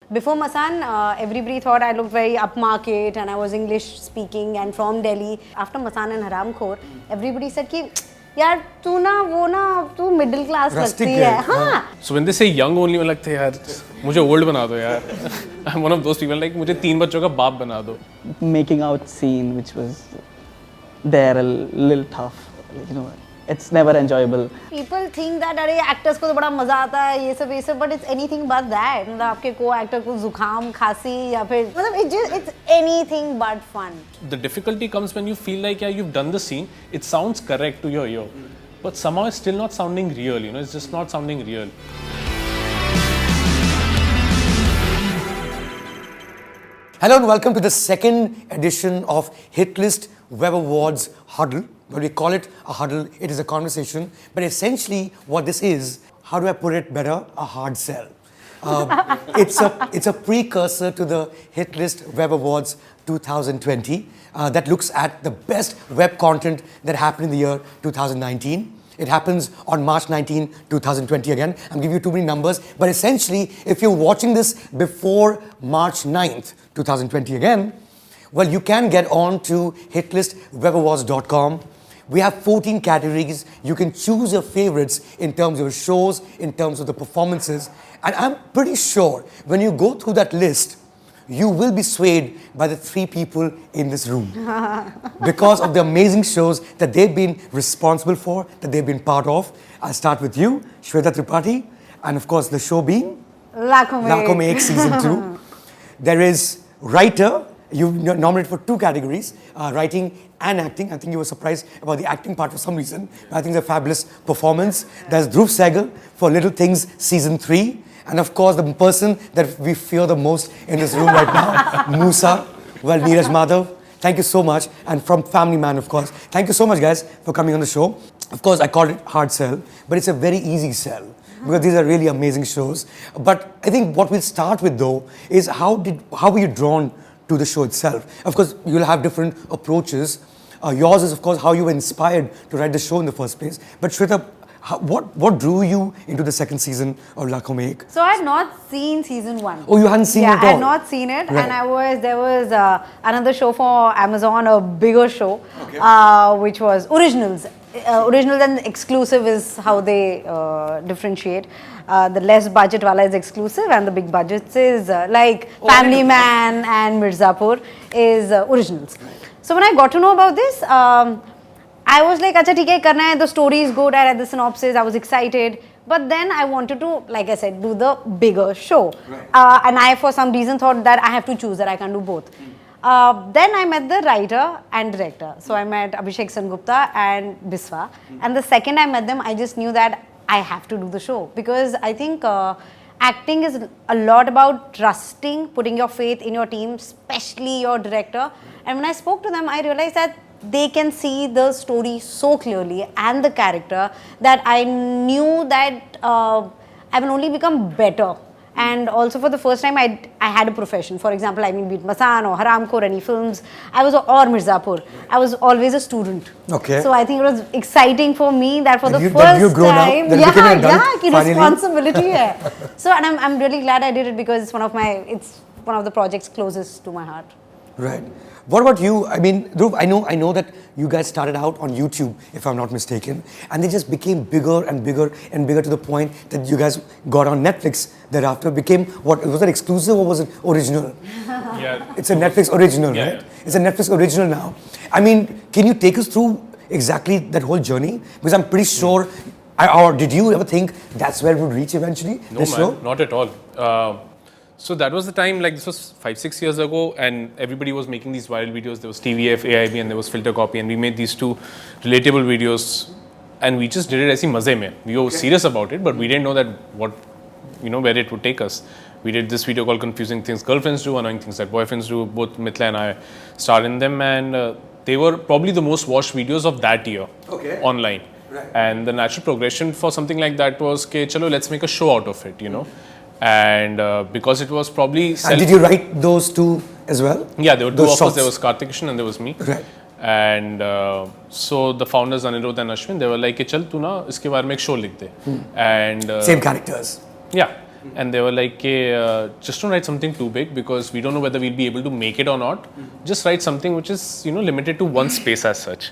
Before Masan, everybody thought I looked very upmarket and I was English speaking and from Delhi. After Masan and Haramkhor, everybody said कि यार तू middle class लगती है. हाँ. So when they say young only, मैं लगता है यार मुझे old बना दो यार. I'm one of those people like मुझे 3 बच्चों का बाप बना दो. Making out scene which was there a little tough, you know. It's never enjoyable. People think that अरे actors को तो बड़ा मजा आता है ये सब but it's anything but that. मतलब आपके co-actor को जुखाम खांसी या फिर मतलब it's anything but fun. The difficulty comes when you feel like yeah you've done the scene, it sounds correct to your ear, but somehow it's still not sounding real. You know, it's just not sounding real. Hello and welcome to the second edition of Hitlist Web Awards Huddle. When we call it a huddle, it is a conversation. But essentially, what this is, how do I put it better? A hard sell. It's a precursor to the Hitlist Web Awards 2020 that looks at the best web content that happened in the year 2019. It happens on March 19, 2020 again. I'm giving you too many numbers. But essentially, if you're watching this before March 9th, 2020 again, well, you can get on to hitlistwebawards.com. We have 14 categories. You can choose your favorites in terms of your shows, in terms of the performances. And I'm pretty sure when you go through that list, you will be swayed by the 3 people in this room because of the amazing shows that they've been responsible for, that they've been part of. I'll start with you, Shweta Tripathi, and of course the show being Lakho Mein Ek Season 2. There is writer. You nominated for 2 categories, writing and acting. I think you were surprised about the acting part for some reason, but I think it's a fabulous performance. There's Dhruv Sehgal for Little Things Season 3. And of course, the person that we fear the most in this room right now, Moosa, well, Neeraj Madhav. Thank you so much. And from Family Man, of course. Thank you so much, guys, for coming on the show. Of course, I called it hard sell, but it's a very easy sell because these are really amazing shows. But I think what we'll start with, though, is how were you drawn to the show itself? Of course, you'll have different approaches. Yours is, of course, how you were inspired to write the show in the first place. But Shweta, what drew you into the second season of Lakho Mein Ek? So I had not seen season 1. Oh, you hadn't seen it at all? Yeah, I had not seen it. Right. And there was another show for Amazon, a bigger show, which was Originals. Original and exclusive is how they differentiate. The less budget wala is exclusive and the big budgets is like Family Man and Mirzapur is Originals. So when I got to know about this, I was like, acha theek hai, karna hai, the story is good, I read the synopsis, I was excited. But then I wanted to, like I said, do the bigger show. Right. And I, for some reason, thought that I have to choose, that I can do both. Then I met the writer and director. So I met Abhishek Sengupta and Biswa. And the second I met them, I just knew that I have to do the show. Because I think acting is a lot about trusting, putting your faith in your team, especially your director. And when I spoke to them, I realized that they can see the story so clearly and the character that I knew that I will only become better. And also for the first time, I had a profession. For example, I mean, be it Masan or Haramkhor, any films, or Mirzapur. I was always a student. Okay. So I think it was exciting for me that for the first time, responsibility. So and I'm really glad I did it because it's one of the projects closest to my heart. Right. What about you? I mean, Dhruv, I know that you guys started out on YouTube, if I'm not mistaken, and they just became bigger and bigger and bigger to the point that you guys got on Netflix thereafter. Became what? Was it exclusive or was it original? Yeah. It's a Netflix original, yeah, right? Yeah. It's a Netflix original now. I mean, can you take us through exactly that whole journey? Because I'm pretty sure, or did you ever think that's where it would reach eventually? No, this man, show? not at all. So that was the time, like this was 5-6 years ago, and everybody was making these viral videos. There was TVF, AIB, and there was Filter Copy, and we made these 2 relatable videos, and we just did it as maze mein. We were serious about it, but we didn't know that where it would take us. We did this video called Confusing Things Girlfriends Do, Annoying Things That Boyfriends Do. Both Mithila and I starred in them, and they were probably the most watched videos of that year online. Right. And the natural progression for something like that was, okay, chalo, let's make a show out of it, And because it was probably... And did you write those 2 as well? Yeah, there were 2 of us. There was Karthik Krishan and there was me. Right. And so the founders Anirudh and Ashwin, they were like, chal tu na iske baare mein ek show likh de. And same characters. Yeah. And they were like, hey, just don't write something too big because we don't know whether we'll be able to make it or not. Just write something which is, limited to one space as such.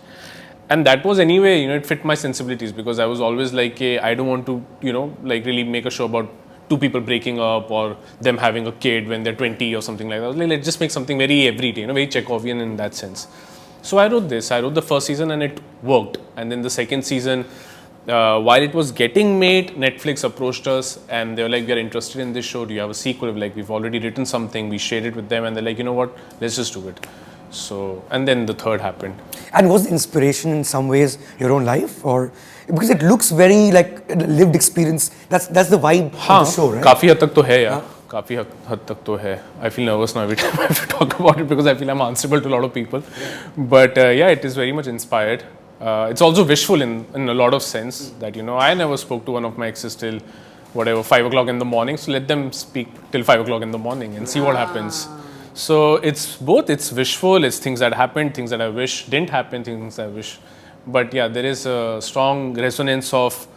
And that was anyway, it fit my sensibilities because I was always like, hey, I don't want to, really make a show about two people breaking up or them having a kid when they're 20 or something like that. I was like, let's just make something very everyday, very Chekhovian in that sense. So I wrote this. I wrote the first season and it worked. And then the second season, while it was getting made, Netflix approached us and they were like, we are interested in this show. Do you have a sequel? Like, we've already written something. We shared it with them and they're like, you know what? Let's just do it. So, and then the third happened. And was the inspiration in some ways your own life, or because it looks very like a lived experience? That's the vibe of the show, right? काफी हद तक तो है यार. काफी हद तक तो है. I feel nervous now every time I have to talk about it because I feel I'm answerable to a lot of people. But yeah, it is very much inspired. It's also wishful in a lot of sense that, I never spoke to one of my exes till 5 o'clock in the morning. So let them speak till 5 o'clock in the morning and see what happens. So it's both, it's wishful, it's things that happened, things that I wish didn't happen, things I wish. But yeah, there is a strong resonance of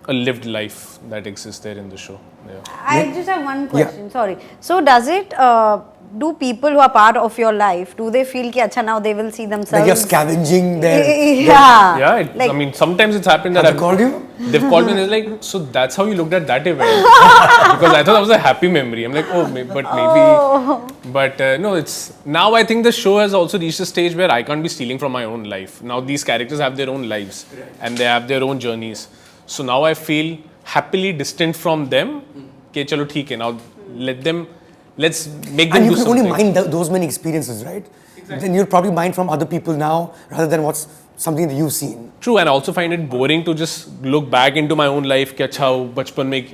a lived life that exists there in the show. Yeah. I just have one question, sorry. So does it, do people who are part of your life, do they feel ki acha now they will see themselves? Like you're scavenging their... Yeah. Yeah, sometimes it's happened that Have they called you? They've called me and they're like, so that's how you looked at that event? Because I thought that was a happy memory. I'm like, But no, it's... Now I think the show has also reached a stage where I can't be stealing from my own life. Now these characters have their own lives and they have their own journeys. So now I feel happily distant from them. Okay, chalo theek hai, now let's make them do something. And you can only mind those many experiences, right? Exactly. Then you'll probably mind from other people now rather than what's something that you've seen. True, and I also find it boring to just look back into my own life. Ki acha, bachpan mein,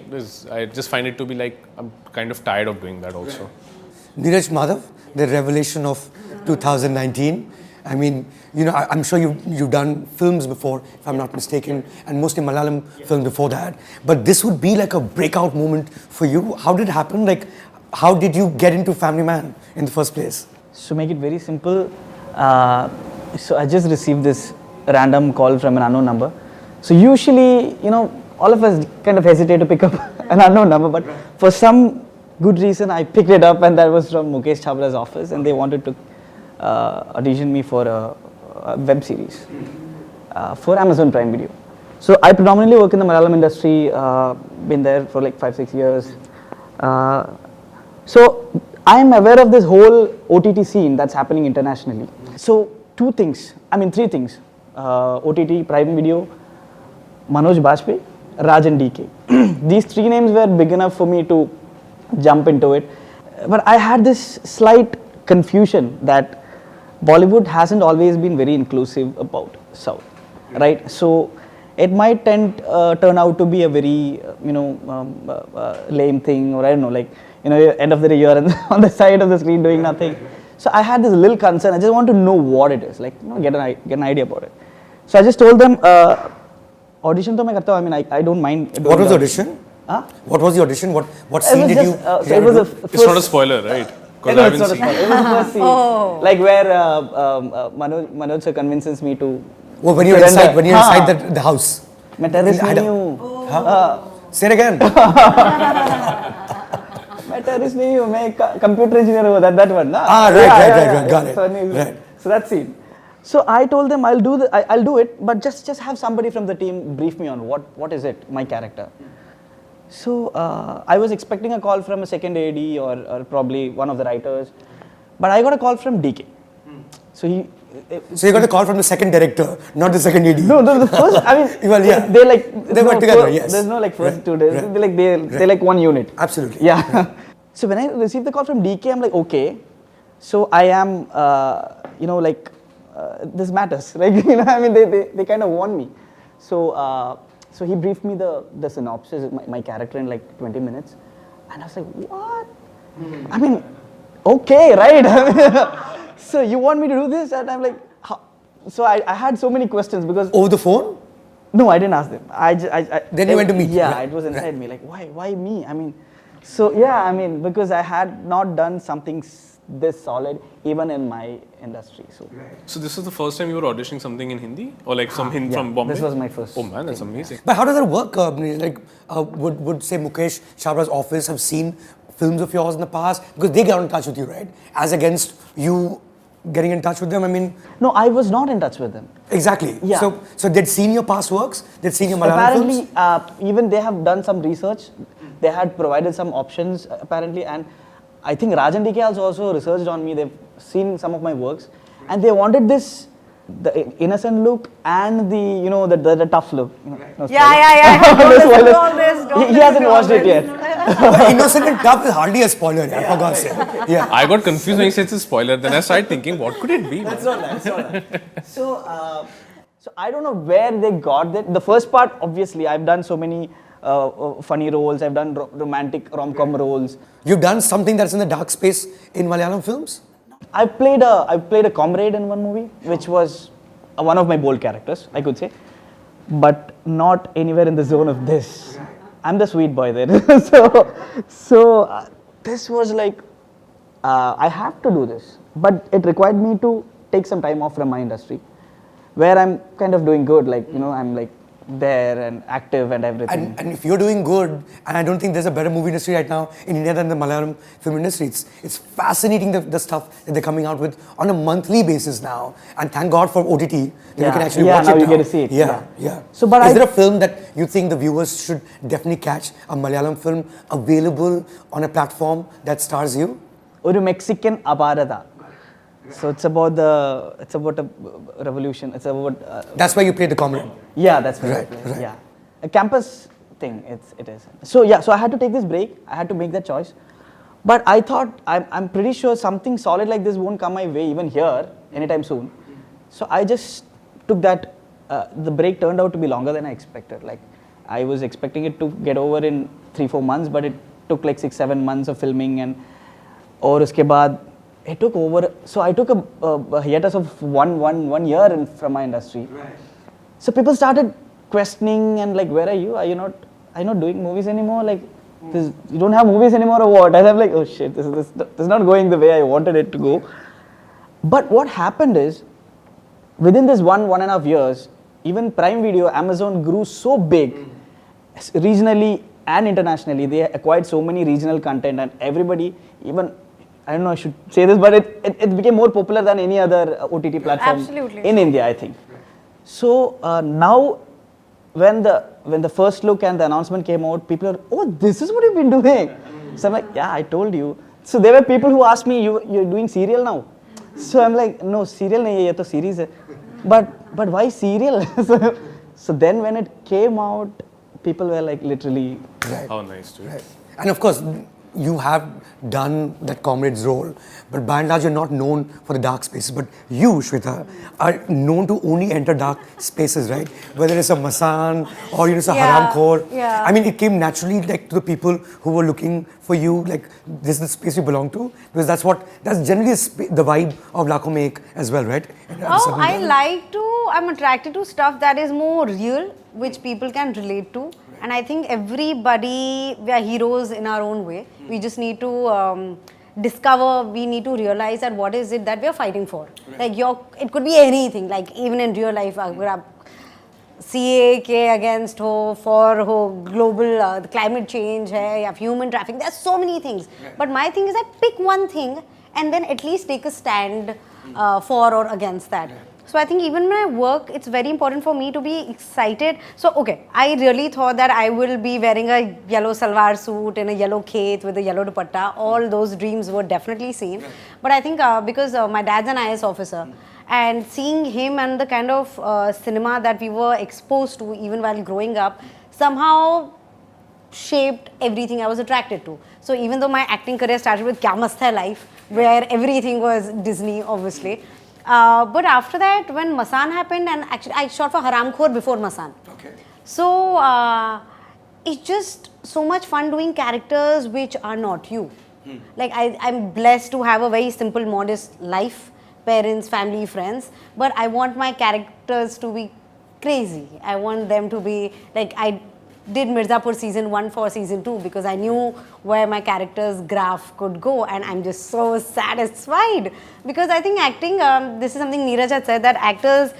I just find it to be like, I'm kind of tired of doing that also. Right. Neeraj Madhav, the revelation of 2019. I mean, I'm sure you've done films before, if I'm not mistaken, and mostly Malayalam films before that. But this would be like a breakout moment for you. How did it happen? Like, how did you get into Family Man in the first place? So make it very simple. So I just received this random call from an unknown number. So usually, all of us kind of hesitate to pick up an unknown number, but for some good reason, I picked it up, and that was from Mukesh Chhabra's office, and they wanted to audition me for a web series for Amazon Prime Video. So I predominantly work in the Malayalam industry, been there for like 5-6 years. So I am aware of this whole OTT scene that's happening internationally. So three things, OTT, Prime Video, Manoj Bajpayee, Raj and DK. These three names were big enough for me to jump into it. But I had this slight confusion that Bollywood hasn't always been very inclusive about South, right? So it might turn out to be a very, lame thing, or I don't know, like, end of the day you're on the side of the screen doing nothing. So I had this little concern. I just want to know what it is, like, get an idea about it. So I just told them, audition to main karta hu. I mean, I don't mind. What was the audition? Huh? What was the audition? What scene did you? It's not a spoiler, right? It was the first scene, like where Manoj sir convinces me to. Oh, when you're inside the house. मैं terrace में नहीं हूँ. Say it again. मैं terrace में ही हूँ. मैं computer engineer हूँ. That one, ना? Right. Got it. Right. So that scene. So I told them I'll do it, but just have somebody from the team brief me on what is it, my character. So I was expecting a call from a second AD or probably one of the writers, but I got a call from DK. So you got a call from the second director, not the second AD. No, the first. I mean, well, yeah. They work together. Yes. There's no like first 2 days. Right. They're like one unit. Absolutely. Yeah. So when I received the call from DK, I'm like, okay. So I am, this matters. Like, I mean, they kind of warned me. So he briefed me the synopsis, my character in like 20 minutes. And I was like, what? I mean, okay, right? So you want me to do this? And I'm like, how? So I had so many questions because... Over the phone? No, I didn't ask them. Then you went to meet? Yeah, right. It was inside me. Like, why me? I mean, because I had not done something this solid even in my industry. So this is the first time you were auditioning something in Hindi or like some Hindi yeah, from Bombay? this was my first Oh man, that's thing, amazing. But how does that work? Would say Mukesh Chhabra's office have seen films of yours in the past? Because they get in touch with you, right? As against you getting in touch with them. I mean, no, I was not in touch with them. exactly. Yeah. So they'd seen your past works. They'd seen your Malayalam films. Apparently, even they have done some research. They had provided some options apparently, and I think Raj and DK also researched on me. They've seen some of my works, and they wanted this, the innocent look and the tough look. No Yeah. spoilers. He hasn't watched it yet. But Innocent and Tough is hardly a spoiler, yeah, for God's sake. Yeah. I got confused when he said it's a spoiler. Then I started thinking, what could it be? That's not that. So I don't know where they got that. The first part, obviously, I've done so many funny roles. I've done romantic rom-com roles. You've done something that's in the dark space in Malayalam films? I played a comrade in one movie, which was one of my bold characters, I could say, but not anywhere in the zone of this. I'm the sweet boy there. so this was like, I have to do this, but it required me to take some time off from my industry, where I'm kind of doing good, like, I'm like there and active and everything. And if you're doing good, and I don't think there's a better movie industry right now in India than the Malayalam film industry. It's fascinating the stuff that they're coming out with on a monthly basis now. And thank God for OTT that you can actually watch now it you now. get to see it. Yeah. So, but is there a film that you think the viewers should definitely catch, a Malayalam film available on a platform that stars you? Oru Mexican Aparada. So it's about a revolution. It's about That's why you played the comrade. yeah, that's Right. Yeah, a campus thing. It is. So yeah, so I had to take this break. I had to make that choice. But I thought I'm pretty sure something solid like this won't come my way even here anytime soon. So I just took that. The break turned out to be longer than I expected. Like I was expecting it to get over in 3-4 months, but it took like 6-7 months of filming, and और उसके बाद it took over. So I took a hiatus of one year from my industry. Right. So people started questioning and like, where are you? Are you not doing movies anymore? Like, you don't have movies anymore or what? And I'm like, oh shit, this is not going the way I wanted it to go. But what happened is, within this 1.5 years, even Prime Video, Amazon grew so big, regionally and internationally. They acquired so many regional content, and everybody, even, I don't know, I should say this, but it became more popular than any other OTT platform in India, I think. So now, when the first look and the announcement came out, people are, oh, this is what you've been doing. So I'm like, yeah, I told you. So there were people who asked me, you're doing serial now? So I'm like, no, serial nahi hai, ye to series hai. But why serial? So then when it came out, people were like literally. Right. How nice, dude. Right. And of course, you have done that comrade's role, but by and large, you're not known for the dark spaces. But you, Shweta, are known to only enter dark spaces, right? Whether it's a Masan or it's a Haramkhor. Yeah. I mean, it came naturally like to the people who were looking for you, like this is the space you belong to, because that's generally the vibe of Lakho Mein Ek as well, right? I'm attracted to stuff that is more real, which people can relate to. And I think everybody, we are heroes in our own way. We just need to discover, we need to realize that what is it that we are fighting for. Right. Like it could be anything, like even in real life, CA के against for global climate change hai, ya human trafficking. There's so many things. But my thing is that pick one thing and then at least take a stand for or against that. So I think even when I work, it's very important for me to be excited. So okay, I really thought that I will be wearing a yellow salwar suit and a yellow khet with a yellow dupatta. All those dreams were definitely seen. But I think because my dad's an IS officer, and seeing him and the kind of cinema that we were exposed to even while growing up, somehow shaped everything I was attracted to. So even though my acting career started with Kya Mast Hai Life, where everything was Disney, obviously. But after that, when Masan happened, and actually I shot for Haramkhor before Masan. Okay. So it's just so much fun doing characters which are not you. Like I'm blessed to have a very simple, modest life, parents, family, friends. But I want my characters to be crazy. I want them to be like did Mirzapur season 1 for season 2 because I knew where my character's graph could go, and I'm just so satisfied because I think acting, this is something Neeraj had said, that actors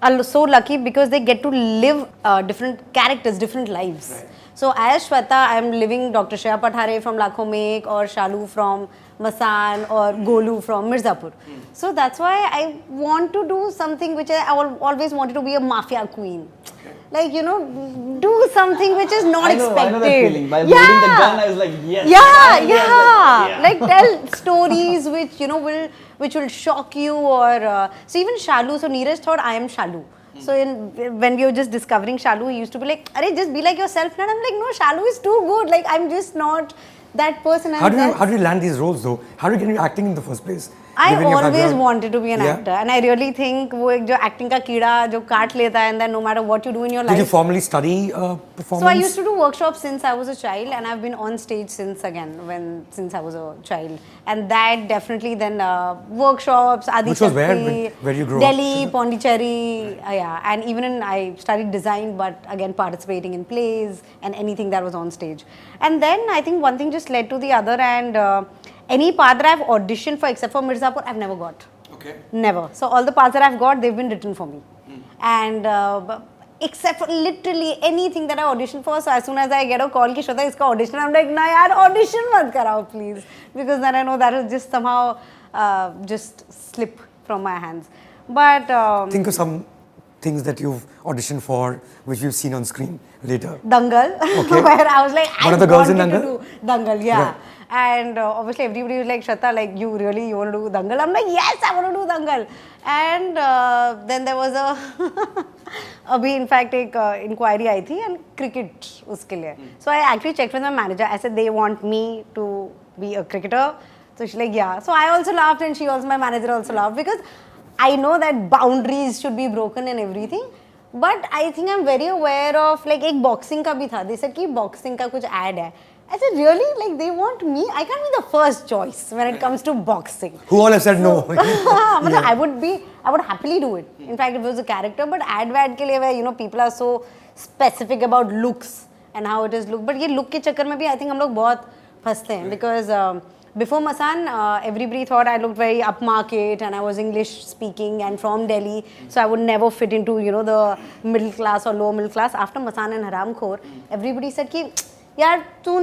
are so lucky because they get to live different characters, different lives. Right. So as Shweta, I'm living Dr. Shreya Pathare from Lakhon Mein Ek, or Shalu from Masan, or Golu from Mirzapur. So that's why I want to do something which I always wanted to be a mafia queen. Like, you know, do something which is not expected. I know that feeling. By holding the gun, I was like, yes. Yeah. Like, tell stories which, you know, will shock you, or so even Shalu. So Neeraj thought I am Shalu. So when we were just discovering Shalu, he used to be like, "Arey, just be like yourself." And I'm like, "No, Shalu is too good. Like, I'm just not that person." How do you land these roles though? How do you get into acting in the first place? I always wanted to be an actor, and I really think वो एक जो acting का कीड़ा जो काट लेता है, and then no matter what you do in your life. Did you formally study performance? So I used to do workshops since I was a child, and I've been on stage since I was a child, and that definitely then workshops. Adi Which was where you grew up? Delhi, Pondicherry, yeah, and even I studied design, but again participating in plays and anything that was on stage, and then I think one thing just led to the other, and any part that I've auditioned for, except for Mirzapur, I've never got. Okay. Never. So all the parts that I've got, they've been written for me. And except for literally anything that I auditioned for, so as soon as I get a call ki Shweta iska audition, I'm like, nah yaar, audition mat karao please. Because then I know that will just somehow just slip from my hands. But think of some things that you've auditioned for, which you've seen on screen later. Dangal, okay. Where I was like, One of the girls in Dangal? Dangal, yeah. Right. And obviously everybody was like, Shweta, like you want to do Dangal? I'm like, yes, I want to do Dangal. And then there was abhi in fact एक inquiry आई थी and cricket उसके लिए. So I actually checked with my manager. I said they want me to be a cricketer. So she's like, yeah. So I also laughed, and my manager also laughed, because I know that boundaries should be broken and everything. But I think I'm very aware of, like, एक boxing का भी था. They said कि boxing का कुछ ad है. I said, really? Like, they want me? I can't be the first choice when it comes to boxing. Who all have said no? Yeah. I would happily do it. In fact, if it was a character, but ad ke liye where, you know, people are so specific about looks and how it is look. But ये look के चक्कर में भी I think हम लोग बहुत फंसते हैं, because before Masan, everybody thought I looked very upmarket and I was English speaking and from Delhi, so I would never fit into, you know, the middle class or lower middle class. After Masan and Haramkhor, everybody said कि यार तू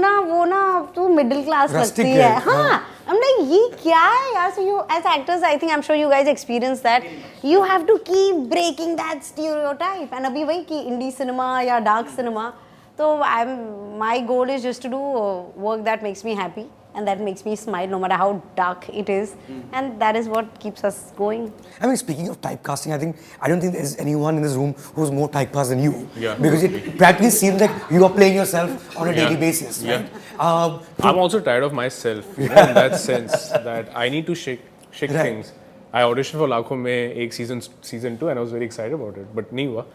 middle class लगती है. हाँ, I'm like, ये क्या है यार? So you, as actors, I think I'm sure you guys experience that. You have to keep breaking that stereotype. And अभी वही कि indie cinema या dark cinema. So my goal is just to do work that makes me happy and that makes me smile, no matter how dark it is. And that is what keeps us going. I mean, speaking of typecasting, I don't think there's anyone in this room who's more typecast than you. Yeah. Because it practically seems like you are playing yourself on a daily basis. Right? I'm also tired of myself, you know, in that sense, that I need to shake things. I auditioned for Lakhon Mein Ek season 2, and I was very excited about it, but nahi hua.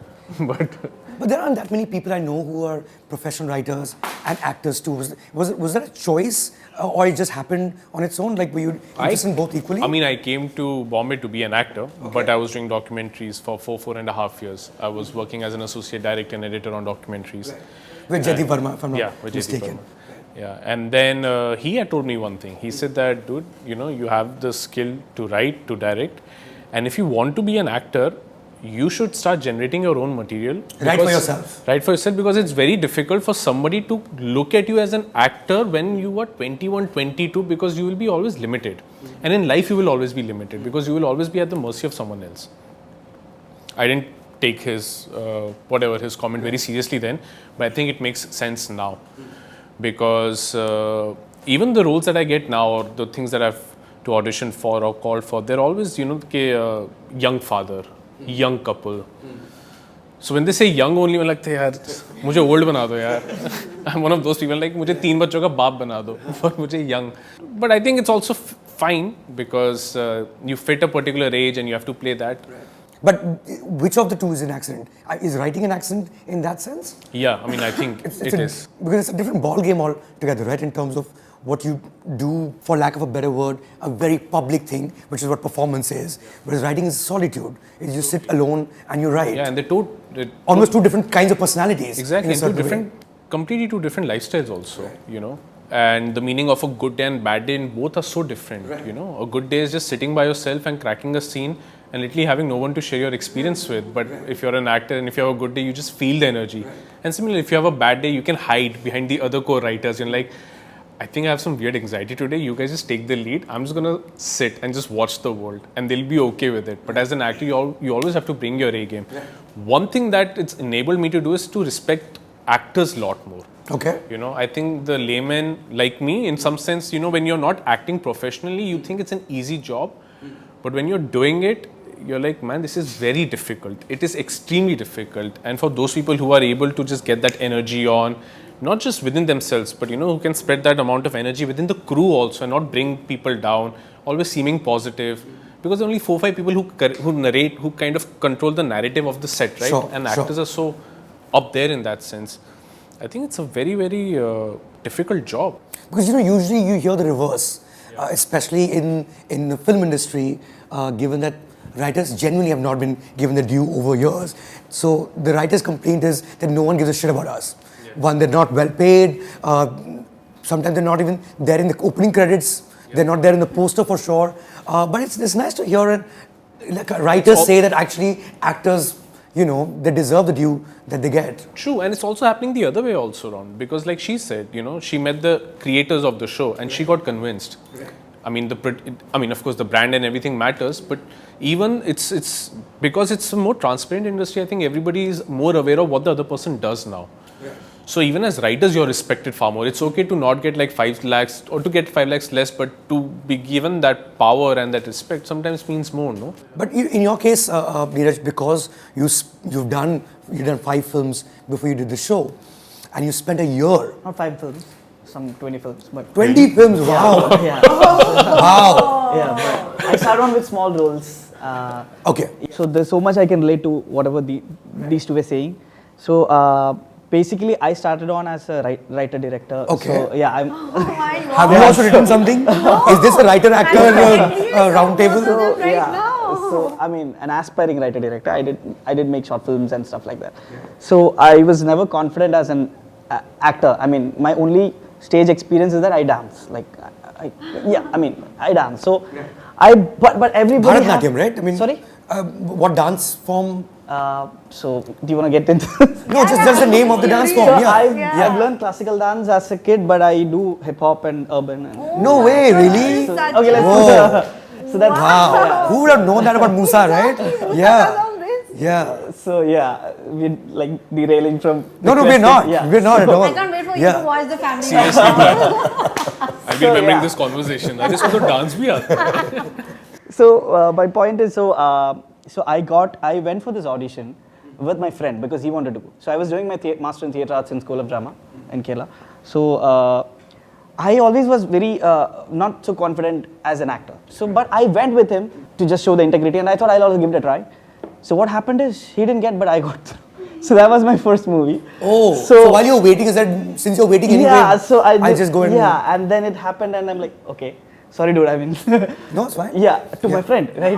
But there aren't that many people I know who are professional writers and actors too. Was that a choice, or it just happened on its own? Like, were you interested in both equally? I mean, I came to Bombay to be an actor, but I was doing documentaries for 4.5 years. I was working as an associate director and editor on documentaries. Right. With Jaideep Verma, if I'm not mistaken. Yeah, and then he had told me one thing. He said that, dude, you know, you have the skill to write, to direct, and if you want to be an actor, you should start generating your own material. Write for yourself. Write for yourself, because it's very difficult for somebody to look at you as an actor when you are 21, 22, because you will be always limited. And in life, you will always be limited, because you will always be at the mercy of someone else. I didn't take his, his comment very seriously then, but I think it makes sense now. Because even the roles that I get now, or the things that I've to audition for or called for, they're always, you know, young father, young couple. So when they say young only, I'm like, yaar, mujhe old bana do yaar. I'm one of those people, like, mujhe 3 bachon ka baap bana do, for mujhe young. But I think it's also fine, because you fit a particular age and you have to play that. Right. But which of the two is an accident? Is writing an accident in that sense? Yeah, I mean, I think it is. Because it's a different ball game altogether, right? In terms of what you do, for lack of a better word, a very public thing, which is what performance is. Whereas writing is solitude. You sit alone and you write. Yeah, and almost two different kinds of personalities. Exactly, two different completely two different lifestyles also, you know. And the meaning of a good day and bad day in both are so different, you know. A good day is just sitting by yourself and cracking a scene and literally having no one to share your experience with. But if you're an actor and if you have a good day, you just feel the energy. And similarly, if you have a bad day, you can hide behind the other co-writers. You're like, I think I have some weird anxiety today. You guys just take the lead. I'm just gonna sit and just watch the world, and they'll be okay with it. But as an actor, you always have to bring your A game. One thing that it's enabled me to do is to respect actors a lot more. Okay. You know, I think the layman like me, in some sense, you know, when you're not acting professionally, you think it's an easy job. But when you're doing it, you're like, man, this is very difficult. It is extremely difficult. And for those people who are able to just get that energy on, not just within themselves, but, you know, who can spread that amount of energy within the crew also and not bring people down, always seeming positive. Because only 4-5 people who narrate, who kind of control the narrative of the set, right? Sure, and actors are so up there in that sense. I think it's a very, very difficult job. Because, you know, usually you hear the reverse, especially in the film industry, given that writers genuinely have not been given the due over years. So the writer's complaint is that no one gives a shit about us. One, they're not well paid. Sometimes they're not even there in the opening credits. They're not there in the poster for sure. But it's nice to hear it. Like writers say that actually actors, you know, they deserve the due that they get. True, and it's also happening the other way also, Ron. Because like she said, you know, she met the creators of the show and she got convinced. I mean, of course, the brand and everything matters, but even it's because it's a more transparent industry. I think everybody is more aware of what the other person does now. So even as writers, you're respected far more. It's okay to not get like 5 lakhs or to get 5 lakhs less, but to be given that power and that respect sometimes means more, no? But in your case, Neeraj, because you've done 5 films before you did the show, and you spent a year. Not 5 films, some 20 films, but 20 films, wow. yeah. Wow. Yeah, but I started on with small roles. Okay. So there's so much I can relate to whatever these two were saying. So basically, I started on as a writer-director. Okay. So yeah, I'm. Oh my God. Have you also written something? Is this a writer-actor round table? So, right yeah. now. So I mean, an aspiring writer-director. I did make short films and stuff like that. So I was never confident as an actor. I mean, my only stage experience is that I dance. Like, I dance. So but everybody. Bharatanatyam, right? I mean, sorry. What dance form? So do you want to get into? No, just the name of the dance form. So Yeah. I've learned classical dance as a kid, but I do hip hop and urban. And No way, really? so, Such okay, let's Whoa. so that's Wow. Who would have known that about Moosa, right? Yeah. Yeah. So yeah, we're like derailing from. No, the we're question. not. Yeah. We're not at all. I can't wait for you Yeah. to watch the family. Seriously, I'll be remembering yeah. this conversation. I just want to dance bhi aata. So my point is, so I went for this audition with my friend because he wanted to go. So I was doing my master in theatre arts in School of Drama in Kerala. So I always was very not so confident as an actor. So but I went with him to just show the integrity, and I thought I'll also give it a try. So what happened is he didn't get, but I got through. So that was my first movie. Oh, so while you're waiting, is that since you're waiting anyway? Yeah, so I'll just go and and then it happened, and I'm like, okay, sorry, dude. I mean, No, it's fine. yeah, to my friend, right?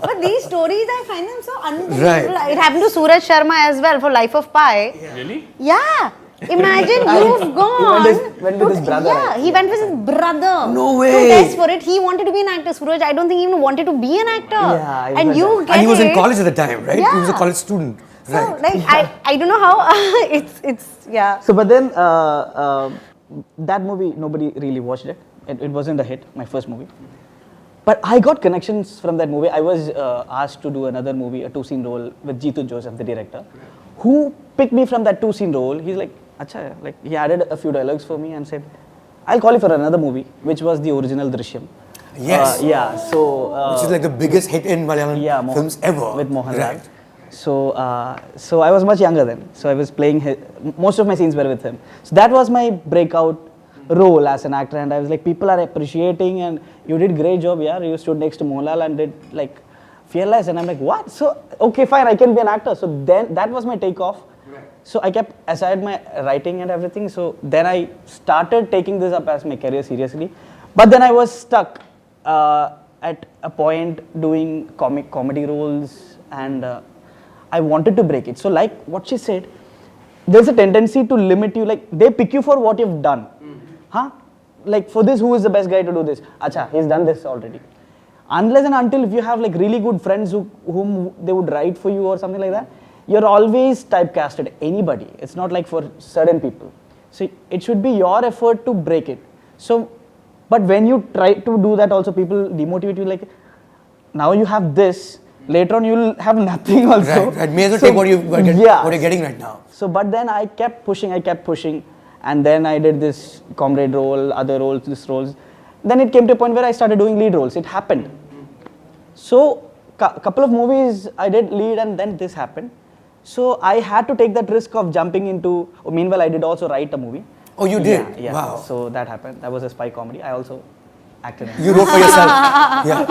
But these stories, I find them so unbelievable. Right. It happened to Suraj Sharma as well for Life of Pi. Really? Yeah. Imagine you've gone. went with his brother, Yeah, right? he went with his brother. No way. To test for it. He wanted to be an actor. Suraj, I don't think he even wanted to be an actor. Yeah, I and heard you that. get And he was in it. college at the time, right? He was a Yeah. college student. So, Right. like, I don't know how it's yeah. So, but then that movie, nobody really watched it. It wasn't a hit, my first movie. But I got connections from that movie. I was asked to do another movie, a 2-scene role with Jeetu Joseph, the director, who picked me from that 2-scene role. He's like, Acha, like he added a few dialogues for me and said, I'll call you for another movie, which was the original Drishyam. Yes. Yeah, so... Which is like the biggest hit in Malayalam films ever. With Mohanlal. Right. So, so I was much younger then. So I was playing most of my scenes were with him. So that was my breakout role as an actor, and I was like, people are appreciating, and you did great job. Yeah, you stood next to Mohanlal and did like Fearless, and I'm like, what? So okay, fine, I can be an actor. So then that was my takeoff. So I kept aside my writing and everything. So then I started taking this up as my career seriously. But then I was stuck at a point doing comedy roles, and I wanted to break it. So like what she said, there's a tendency to limit you, like they pick you for what you've done. Huh? Like for this, who is the best guy to do this? Acha, he's done this already. Unless and until if you have like really good friends whom they would write for you or something like that, you're always typecasted, anybody. It's not like for certain people. So it should be your effort to break it. So, but when you try to do that also, people demotivate you, like, now you have this, later on you'll have nothing also. Right. May as well take what you're getting right now. So, but then I kept pushing, and then I did this comrade role, other roles, this roles. Then it came to a point where I started doing lead roles. It happened. So, couple of movies I did lead, and then this happened. So I had to take that risk of jumping into. Meanwhile, I did also write a movie. Oh, you did? Yeah. Wow. So that happened. That was a spy comedy. I also acted in it. You wrote for yourself. Yeah.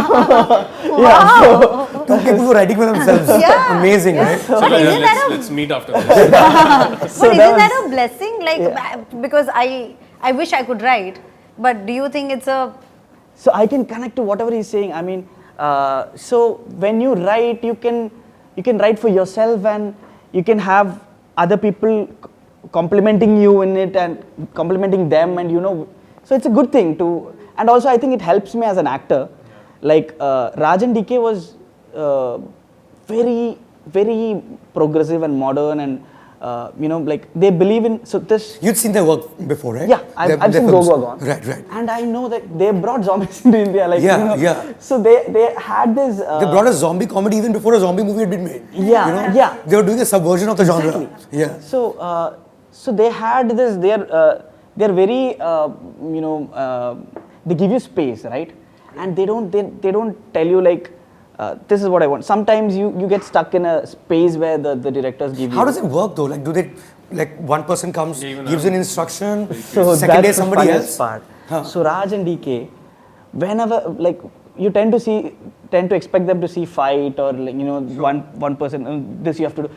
Yeah. So, Two people were writing for themselves. Yeah. Amazing, right? So let's meet after this. But isn't that a blessing? Like, because I wish I could write, but do you think it's a... So I can connect to whatever he's saying. I mean, so when you write, you can write for yourself, and you can have other people complimenting you in it and complimenting them, and so it's a good thing to. And also I think it helps me as an actor. Like Raj and DK was very, very progressive and modern, and like they believe in. So this. You'd seen their work before, right? Yeah, I've seen Go Go Gone. Right. And I know that they brought zombies into India. Like, Yeah. So they had this. They brought a zombie comedy even before a zombie movie had been made. Yeah, yeah. They were doing a subversion of the genre. Exactly. Yeah. So they had this. They're very they give you space, right? And they don't tell you like this is what I want. Sometimes you get stuck in a space where the directors give you. How does it work though? Like, do they, like one person comes, gives an instruction, so second day that's somebody the else? part. So Raj and DK, whenever like you tend to expect them to see fight, or like, one person, this you have to do.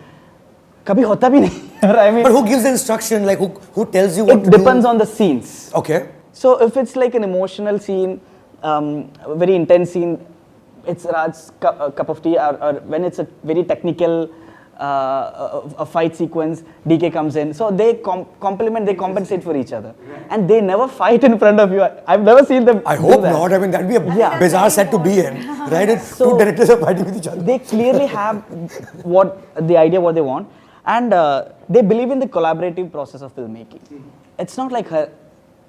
Kabhi hota bhi nahi. I mean, but who gives the instruction? Like who tells you what to do? It depends on the scenes. Okay. So if it's like an emotional scene, a very intense scene, it's Raj's cup of tea. Or when it's a very technical a fight sequence, DK comes in. So they complement, they compensate for each other, and they never fight in front of you. I've never seen them. I hope not. I mean, that'd be a bizarre set to be in, right? And two directors are fighting with each other. They clearly have what they want, and they believe in the collaborative process of filmmaking. It's not like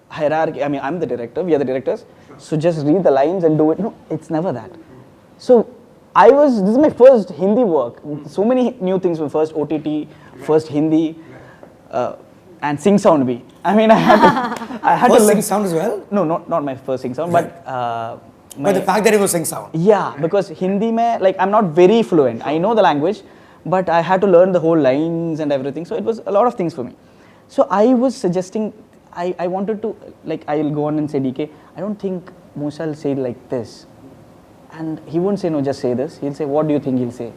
hierarchy. I mean, I'm the director, we are the directors, so just read the lines and do it. No, it's never that. So this is my first Hindi work. So many new things. My first OTT, first Hindi, and Sing Sound bhi. I mean, I had first to learn. Sing Sound as well? No, not my first Sing Sound, Right. But the fact that it was Sing Sound. Yeah, because Hindi mein, like I'm not very fluent. I know the language, but I had to learn the whole lines and everything. So it was a lot of things for me. So I was suggesting, I wanted to, like, I'll go on and say, DK, I don't think Moosa will say like this. And he won't say, no, just say this. He'll say, what do you think he'll say?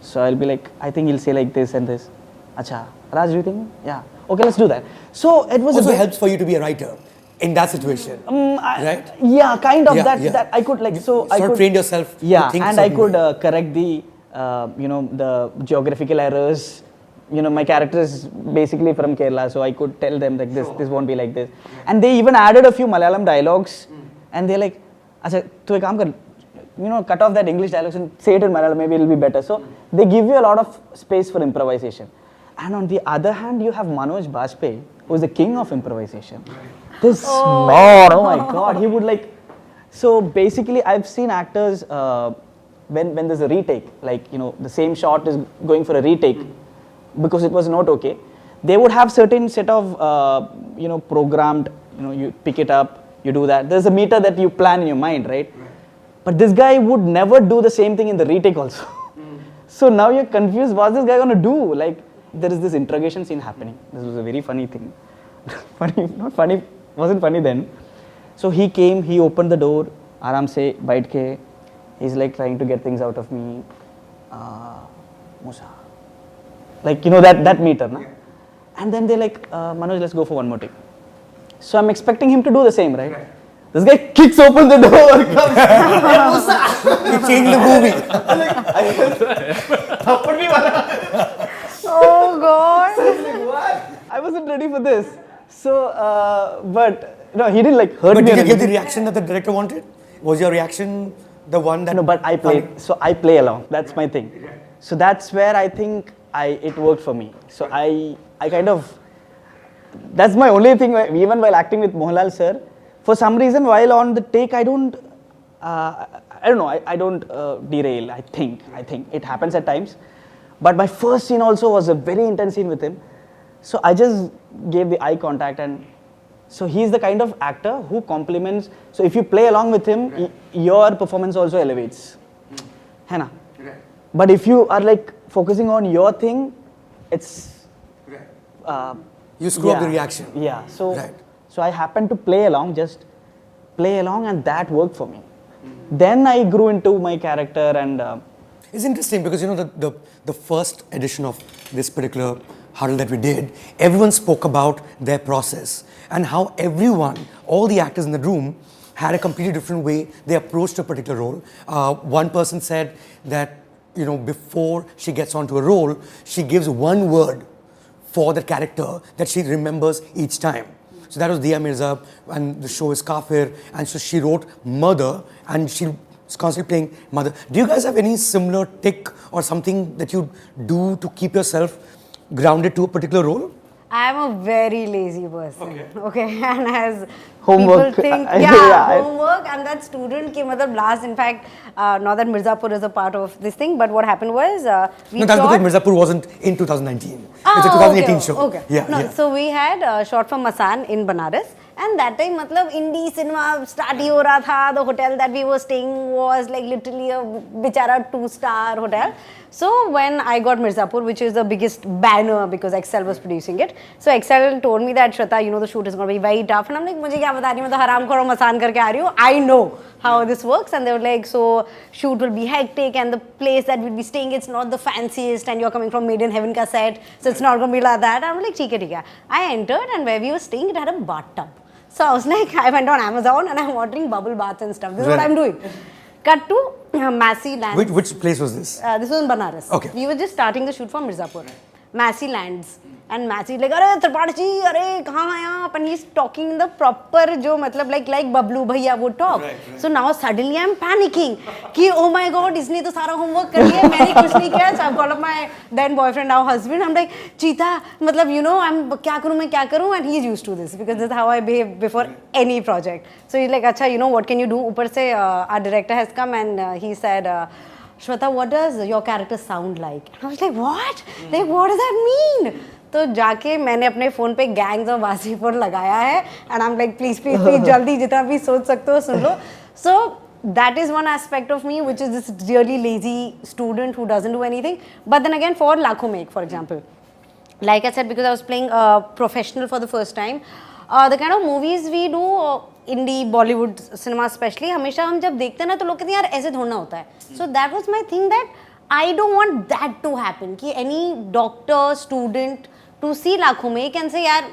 So I'll be like, I think he'll say like this and this. Acha, Raj, do you think? Yeah. Okay, let's do that. So it was also helps for you to be a writer in that situation, right? Yeah, kind of. Yeah, that I could like, so I sort could of train yourself. Yeah, to think and I certain could way. correct the the geographical errors. My character is basically from Kerala, so I could tell them like this won't be like this. And they even added a few Malayalam dialogues, and they're like, "Acha, tu ek kaam kar, cut off that English dialogues and say it in Malayalam, maybe it'll be better." So they give you a lot of space for improvisation. And on the other hand, you have Manoj Bajpayee, who is the king of improvisation. This man, oh my God, he would like. So basically, I've seen actors when there's a retake, like the same shot is going for a retake because it was not okay. They would have certain set of programmed. You pick it up, you do that. There's a meter that you plan in your mind, right? But this guy would never do the same thing in the retake also. So now you're confused. What's this guy gonna do? Like there is this interrogation scene happening. This was a very funny thing. Funny, not funny. Wasn't funny then. So he came, he opened the door, Aram se, baith ke, he's like trying to get things out of me. Moosa. Like, that meter, na? And then they're like, Manoj, let's go for one more take. So I'm expecting him to do the same, right? This guy kicks open the door, comes, You changed the movie. Oh God. I wasn't ready for this. So, but no, he didn't like hurt But me. did or you get the anything. reaction that the director wanted? Was your reaction the one that? No, but I play. So I play along. That's my thing. So that's where I think it worked for me. So I kind of. That's my only thing. Even while acting with Mohanlal sir, for some reason, while on the take, I don't. I don't know. I don't derail. I think it happens at times. But my first scene also was a very intense scene with him. So I just gave the eye contact, and so he's the kind of actor who complements. So if you play along with him, your performance also elevates. है ना? But if you are like focusing on your thing, it's You screw up the reaction. Yeah. So Right. so I happened to play along, just play along, and that worked for me. Then I grew into my character, and It's interesting because the first edition of this particular huddle that we did, everyone spoke about their process and how everyone, all the actors in the room, had a completely different way they approached a particular role. One person said that before she gets onto a role, she gives one word for the character that she remembers each time. So that was Dia Mirza, and the show is Kafir, and so she wrote Mother, and she's constantly playing Mother. Do you guys have any similar tick or something that you do to keep yourself grounded to a particular role? I am a very lazy person. Okay. And as Homework. people think, Yeah, homework, and that student ki matlab last, in fact, not that Mirzapur is a part of this thing, but what happened was we No, that's shot. because Mirzapur wasn't in 2019. Ah, It's a 2018 okay, show. Okay. Yeah, No, yeah. so we had shot for Masan in Banaras, and that time matlab indie cinema start hi ho raha tha. The hotel that we were staying was like literally a bichara 2-star hotel. So when I got Mirzapur, which is the biggest banner because Excel was producing it, so Excel told me that Shweta, the shoot is going to be very tough, and I'm like, मुझे क्या बता रही, मैं तो हराम खोर मसान करके आ रही हूँ. I know how this works, and they were like, so shoot will be hectic, and the place that we'll be staying, it's not the fanciest, and you're coming from Made in Heaven ka set, so it's not going to be like that. I'm like, ठीक है. I entered, and where we were staying, it had a bathtub. So I was like, I went on Amazon, and I'm ordering bubble baths and stuff. This is what I'm doing. Cut to Massey Lands. Which place was this? This was in Banaras. Okay. We were just starting the shoot for Mirzapur. Massey Lands. And Massey like, अरे Tripathi, अरे कहाँ हैं आप? And he's talking the proper जो मतलब like Bablu भैया would talk. Right. So now suddenly I'm panicking कि oh my god, इसने तो सारा homework कर लिया, मैंने कुछ नहीं किया. So I've called up my then boyfriend, now husband. I'm like, Cheeta, मतलब I'm क्या करूँ, and he's used to this because this is how I behave before any project. So he's like, अच्छा, what can you do? ऊपर से our director has come and he said. Shweta, what does your character sound like? And I was like, what? Like, what does that mean? तो जाके मैंने अपने phone पे gangs of Wasseypur लगाया है and I am like please जल्दी जितना भी सोच सकते हो सुन लो. सो that is one aspect of me, which is this really lazy student who doesn't do anything. But then again, for Lakho Make, for example, like I said, because I was playing professional for the first time, the kind of movies we do, indie Bollywood cinema especially, हमेशा हम जब देखते हैं ना तो लोग कहते हैं यार ऐसे थोड़ा होता है. So that was my thing, that I don't want that to happen, कि any doctor, student to see Lakho Make and say यार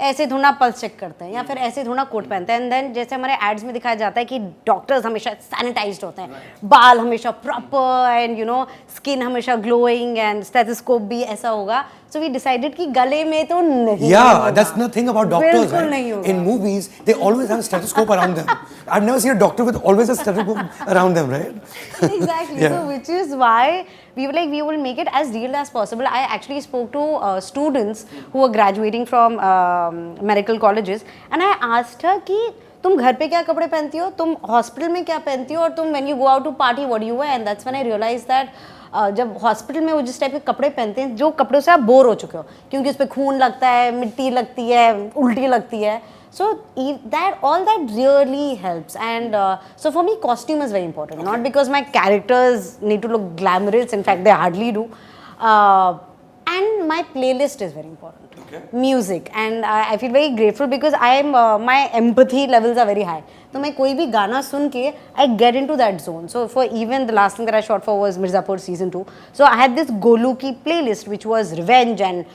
ऐसे थोड़ा पल्स चेक करते हैं या फिर ऐसे थोड़ा कोट पहनते हैं. एंड देन जैसे हमारे एड्स में दिखाया जाता है कि डॉक्टर्स हमेशा सैनिटाइज्ड होते हैं, बाल हमेशा प्रॉपर एंड स्किन हमेशा ग्लोइंग एंड स्टेथोस्कोप भी ऐसा होगा. So we decided कि गले में तो नहीं. Yeah, that's the thing about doctors, बिल्कुल right? नहीं होगा. In movies, they always have a stethoscope around them. I've never seen a doctor with always a stethoscope around them, right? Exactly. Yeah. So which is why we were like, we will make it as real as possible. I actually spoke to students who were graduating from medical colleges, and I asked her कि तुम घर पे क्या कपड़े पहनती हो, तुम hospital में क्या पहनती हो, और तुम when you go out to party what do you wear? And that's when I realized that जब हॉस्पिटल में वो जिस टाइप के कपड़े पहनते हैं जो कपड़ों से आप बोर हो चुके हो, क्योंकि उस पर खून लगता है, मिट्टी लगती है, उल्टी लगती है. So all that really helps, and so for me costume is very important. Okay. Not because my characters need to look glamorous, in fact they hardly do, and my playlist is very important. Okay. Music, and I feel very grateful because my empathy levels are very high. So मैं कोई भी गाना सुन के I get into that zone. So for even the last thing that I shot for was Mirzapur season 2. So I had this Golu ki playlist which was revenge and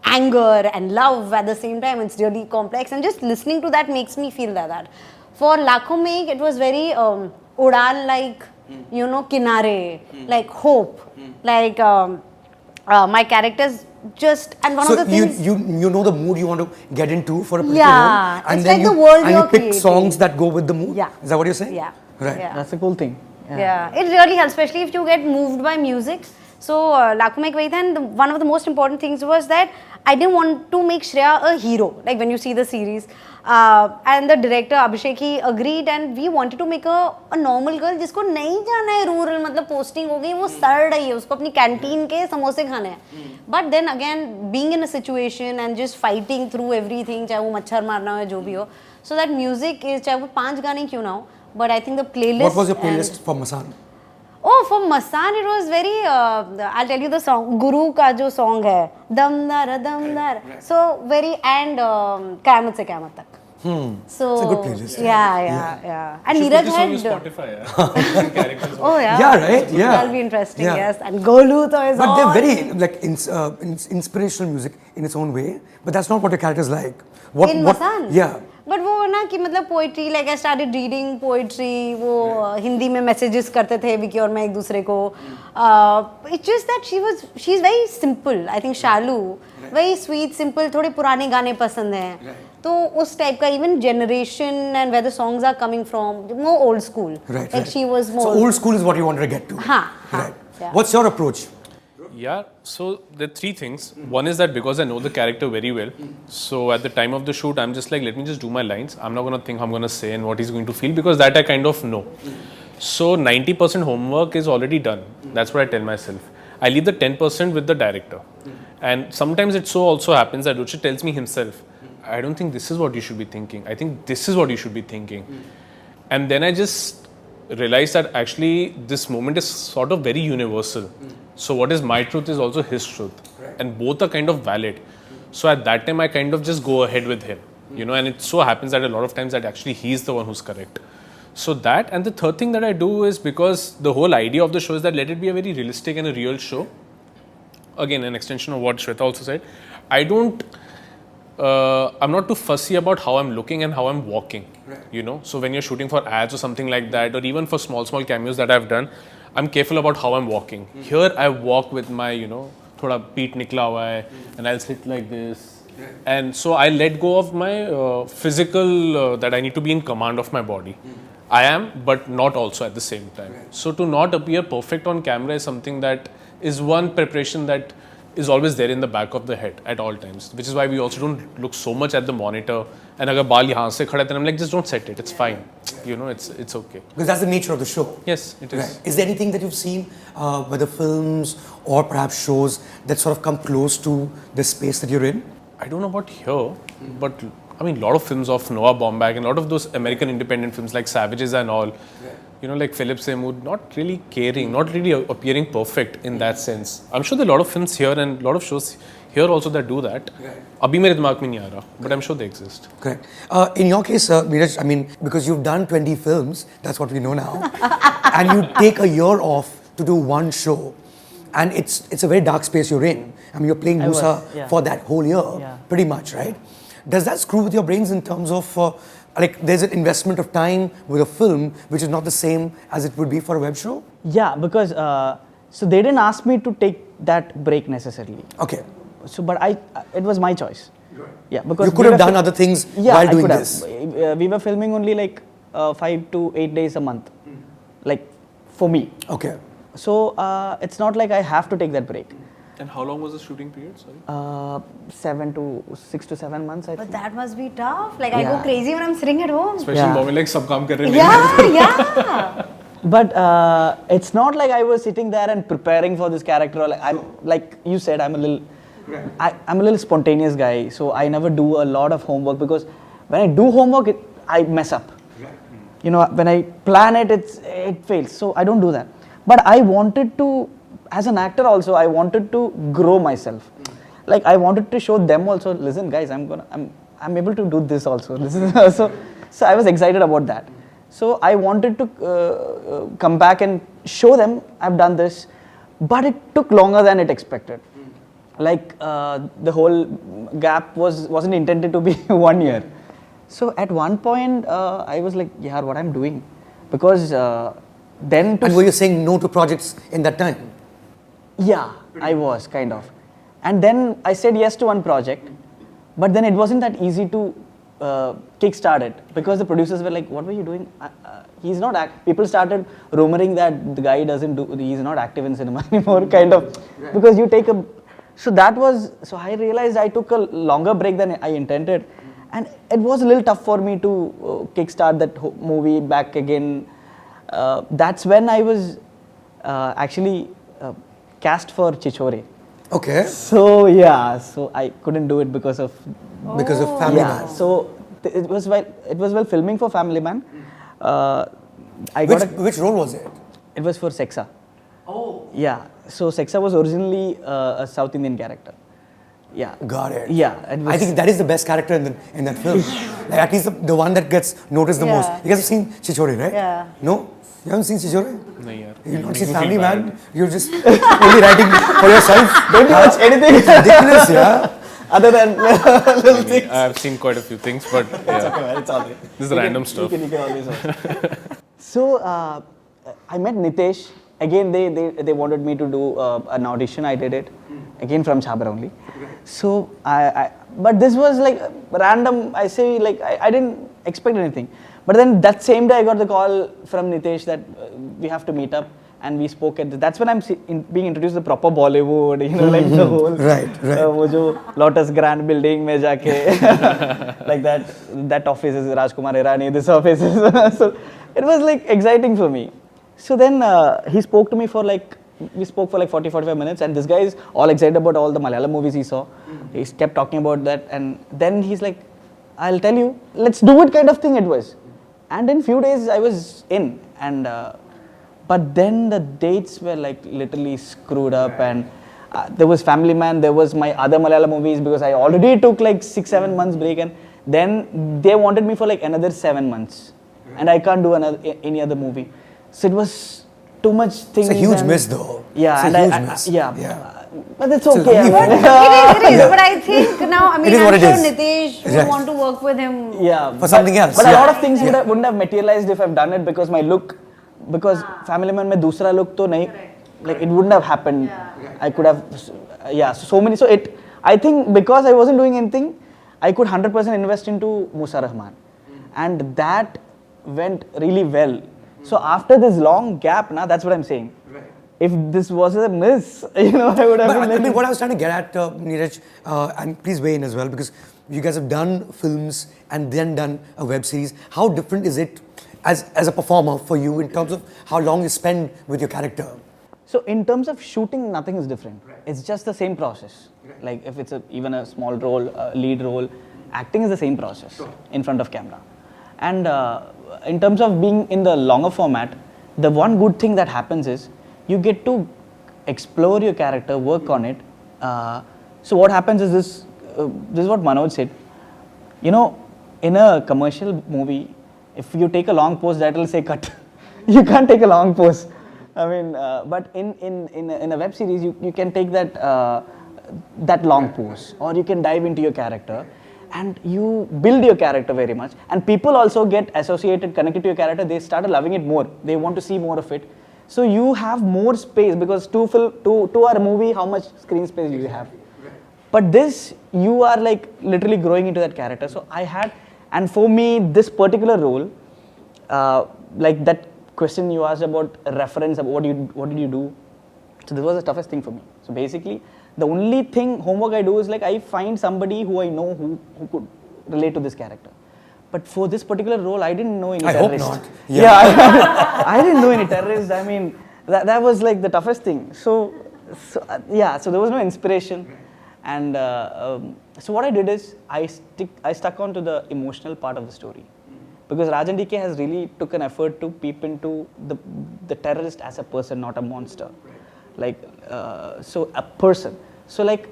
anger and love at the same time. It's really complex, and just listening to that makes me feel that. For Lakho Make, it was very Udaan like, kinare, like hope, like my characters just, and one So of the things. you know the mood you want to get into for a particular Yeah, role, and it's then like the world and you're you pick creating. songs that go with the mood. Yeah. Is that what you're saying? Yeah. Right. Yeah. That's a cool thing. Yeah, it really helps, especially if you get moved by music. So, Lakho Mein Ek Wahi Tha, and one of the most important things was that I didn't want to make Shreya a hero, like when you see the series. And the director Abhishek, he agreed, and we wanted to make a normal girl जिसको नहीं जाना है rural, मतलब posting हो गई, वो सड़ रही है, उसको अपनी canteen के समोसे खाने हैं. But then again, being in a situation and just fighting through everything, चाहे वो मच्छर मारना हो, जो भी हो. So that music is, चाहे वो 5 गाने क्यों ना हो, but I think the playlist. What was your playlist for Masan? Oh, for Masan it was very. I'll tell you the song. Guru का जो song है, Damdar. So very, and Kayamat se Kayamat tak. So It's a good playlist. Yeah. And You should Neeraj put this on your had. Spotify. Yeah. Characters. Oh yeah. Yeah, right? Yeah. That'll be interesting. Yeah. Yes. And Golu to is But on. they're very like inspirational music in its own way. But that's not what your characters like. In Masan? Yeah. But वो ना कि मतलब poetry, like I started reading poetry, वो हिंदी में messages करते थे विकी और मैं एक दूसरे को. It's just that she's very simple. I think Shalu, very sweet, simple. थोड़े पुराने गाने पसंद हैं. तो उस type का even generation and where the songs are coming from, more old school. Right. Like she was more. So old school is what you wanted to get to. हाँ. Right. Yeah. What's your approach? Yeah, so there are 3 things. One is that because I know the character very well, so at the time of the shoot, I'm just like, let me just do my lines. I'm not going to think how I'm going to say and what he's going to feel, because that I kind of know. So 90% homework is already done. That's what I tell myself. I leave the 10% with the director. And sometimes it so also happens that Ruchit tells me himself, I don't think this is what you should be thinking. I think this is what you should be thinking. And then I just realized that actually this moment is sort of very universal. So what is my truth is also his truth. And both are kind of valid. So at that time I kind of just go ahead with him. You know, and it so happens that a lot of times that actually he's the one who's correct. So that, and the third thing that I do is, because the whole idea of the show is that let it be a very realistic and a real show. Again, an extension of what Shweta also said. I'm not too fussy about how I'm looking and how I'm walking, you know. So when you're shooting for ads or something like that, or even for small cameos that I've done, I'm careful about how I'm walking. Here I walk with my, you know, thoda peet nikla hua hai, and I'll sit like this. And so I let go of my physical, that I need to be in command of my body. I am, but not also at the same time. So to not appear perfect on camera is something that is one preparation that is always there in the back of the head at all times, which is why we also don't look so much at the monitor. And agar baal yahan se khada, then I'm like, just don't set it, it's fine. You know, it's okay. Because that's the nature of the show. Yes, it is. Right. Is there anything that you've seen, whether films or perhaps shows, that sort of come close to the space that you're in? I don't know about here, but I mean, a lot of films of Noah Baumbach and a lot of those American independent films like Savages and all, you know, like Philip Seymour, not really caring, not really appearing perfect in that sense. I'm sure there are a lot of films here and a lot of shows here also that do that. Abhi mere dimag mein nahi aa raha, but I'm sure they exist. Correct. In your case, Neeraj, I mean, because you've done 20 films, that's what we know now, and you take a year off to do one show, and it's a very dark space you're in. I mean, you're playing Moosa for that whole year, pretty much, right? Does that screw with your brains in terms of, like, there's an investment of time with a film which is not the same as it would be for a web show? Yeah, because so they didn't ask me to take that break necessarily. Okay. So, but it was my choice. Yeah, because you could have done other things while doing this. We were filming only like 5 to 8 days a month, like for me. Okay. So it's not like I have to take that break. And how long was the shooting period? Sorry. 6 to 7 months, I think. But that must be tough. Like I go crazy when I'm sitting at home. Especially in Bombay, like sab kaam kar rahe Yeah, yeah. But it's not like I was sitting there and preparing for this character. Like you said, I'm a little spontaneous guy, so I never do a lot of homework, because when I do homework, I mess up. You know, when I plan it, it fails. So I don't do that. But I wanted to, as an actor also, I wanted to grow myself. Like I wanted to show them also, listen guys, I'm able to do this also. This is also, so I was excited about that. So I wanted to come back and show them I've done this, but it took longer than it expected. Like the whole gap wasn't intended to be 1 year. So at one point I was like, yeah, what I'm doing, because then. And were you saying no to projects in that time? Yeah. I was, kind of. And then I said yes to one project, but then it wasn't that easy to kickstart it because the producers were like, what were you doing? He's not people started rumoring that the guy he's not active in cinema anymore, kind of. Because you take so I realized I took a longer break than I intended. And it was a little tough for me to kickstart that movie back again. That's when I was actually cast for Chichore. Okay. So I couldn't do it because of Family Man. So it was while filming for Family Man. Which role was it? It was for Sexa. Oh. Yeah. So Sexa was originally a South Indian character. Yeah. Got it. Yeah. I think that is the best character in that film. Like, at least the one that gets noticed the most. You guys have seen Chichore, right? Yeah. No? You haven't seen Chichore? No, yaar. You've not seen Family Man? You're just only writing for yourself? Don't you watch anything? It's ridiculous, yeah. Other than little things. I've seen quite a few things, but yeah. It's all right. This is random stuff. You can always watch. So I met Nitesh. Again, they wanted me to do an audition. I did it. Again from Chhabra only. So but this was like random. I say like I didn't expect anything. But then that same day I got the call from Nitesh that we have to meet up, and we spoke that's when I'm being introduced to the proper Bollywood, like the whole wo jo Lotus Grand building mein jaake like that office is Rajkumar Irani, this office is so it was like exciting for me. So then he spoke to me we spoke for like 40-45 minutes, and this guy is all excited about all the Malayalam movies he saw. He kept talking about that, and then he's like, I'll tell you, let's do it, kind of thing it was. And in few days I was in, and but then the dates were like literally screwed up, and there was Family Man, there was my other Malayalam movies, because I already took like 6-7 months break, and then they wanted me for like another 7 months, and I can't do any other movie. So it was too much things. It's a huge miss though. Yeah, it's a huge miss. Yeah. But it's okay. It is. But I think now, I'm sure Nitesh would want to work with him. Yeah. For something else. But a lot of things wouldn't have materialized if I've done it, because my look, because Family Man mein dusra look to nahi, like it wouldn't have happened. I could have, so many. So I think because I wasn't doing anything, I could 100% invest into Moosa Rahman. And that went really well. So after this long gap, that's what I'm saying. Right. If this was a miss, I would have been. I mean, what I was trying to get at, Neeraj, and please weigh in as well, because you guys have done films and then done a web series. How different is it as a performer for you in terms of how long you spend with your character? So in terms of shooting, nothing is different. Right. It's just the same process. Right. Like if it's even a small role, lead role, acting is the same process in front of camera. And in terms of being in the longer format, the one good thing that happens is you get to explore your character, work on it. So what happens is this is what Manoj said. In a commercial movie, if you take a long pose, that will say cut. You can't take a long pose. I mean, but in a web series, you can take that long pose, or you can dive into your character. And you build your character very much, and people also get associated, connected to your character. They started loving it more. They want to see more of it. So you have more space, because to our movie, how much screen space do you have? But this, you are like literally growing into that character. So and for me, this particular role, like that question you asked about reference, about what did you do? So this was the toughest thing for me. So basically, the only homework I do is like I find somebody who I know who could relate to this character. But for this particular role, I didn't know any terrorist. I hope not. Yeah, I didn't know any terrorist. I mean, that was like the toughest thing. So there was no inspiration. And so what I did is I stuck on to the emotional part of the story. Because Rajan DK has really took an effort to peep into the terrorist as a person, not a monster. Like, so a person. So like,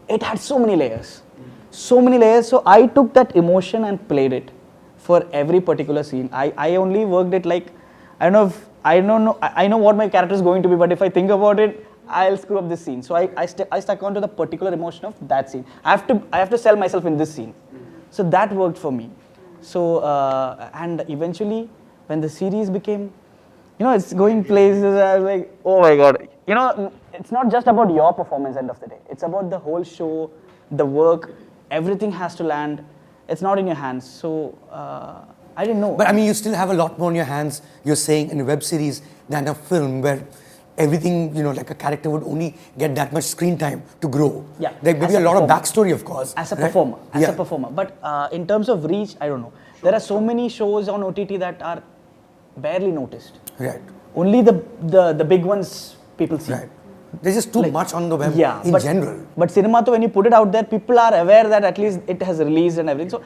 it had so many layers. So I took that emotion and played it for every particular scene. I only worked it like, I know what my character is going to be, but if I think about it, I'll screw up this scene. So I stuck on to the particular emotion of that scene. I have to sell myself in this scene. So that worked for me. So, and eventually, when the series became, it's going places, I was like, oh my God. it's not just about your performance end of the day. It's about the whole show, the work, everything has to land. It's not in your hands. So I didn't know. But I mean, you still have a lot more in your hands, you're saying, in a web series than a film where everything, like a character would only get that much screen time to grow. Yeah. There may be a lot of backstory, of course. As a right? performer. But in terms of reach, I don't know. There are so many shows on OTT that are barely noticed. Right. Only the big ones people see. Right. There's just too much on the web in general. But cinema, when you put it out there, people are aware that at least it has released and everything. So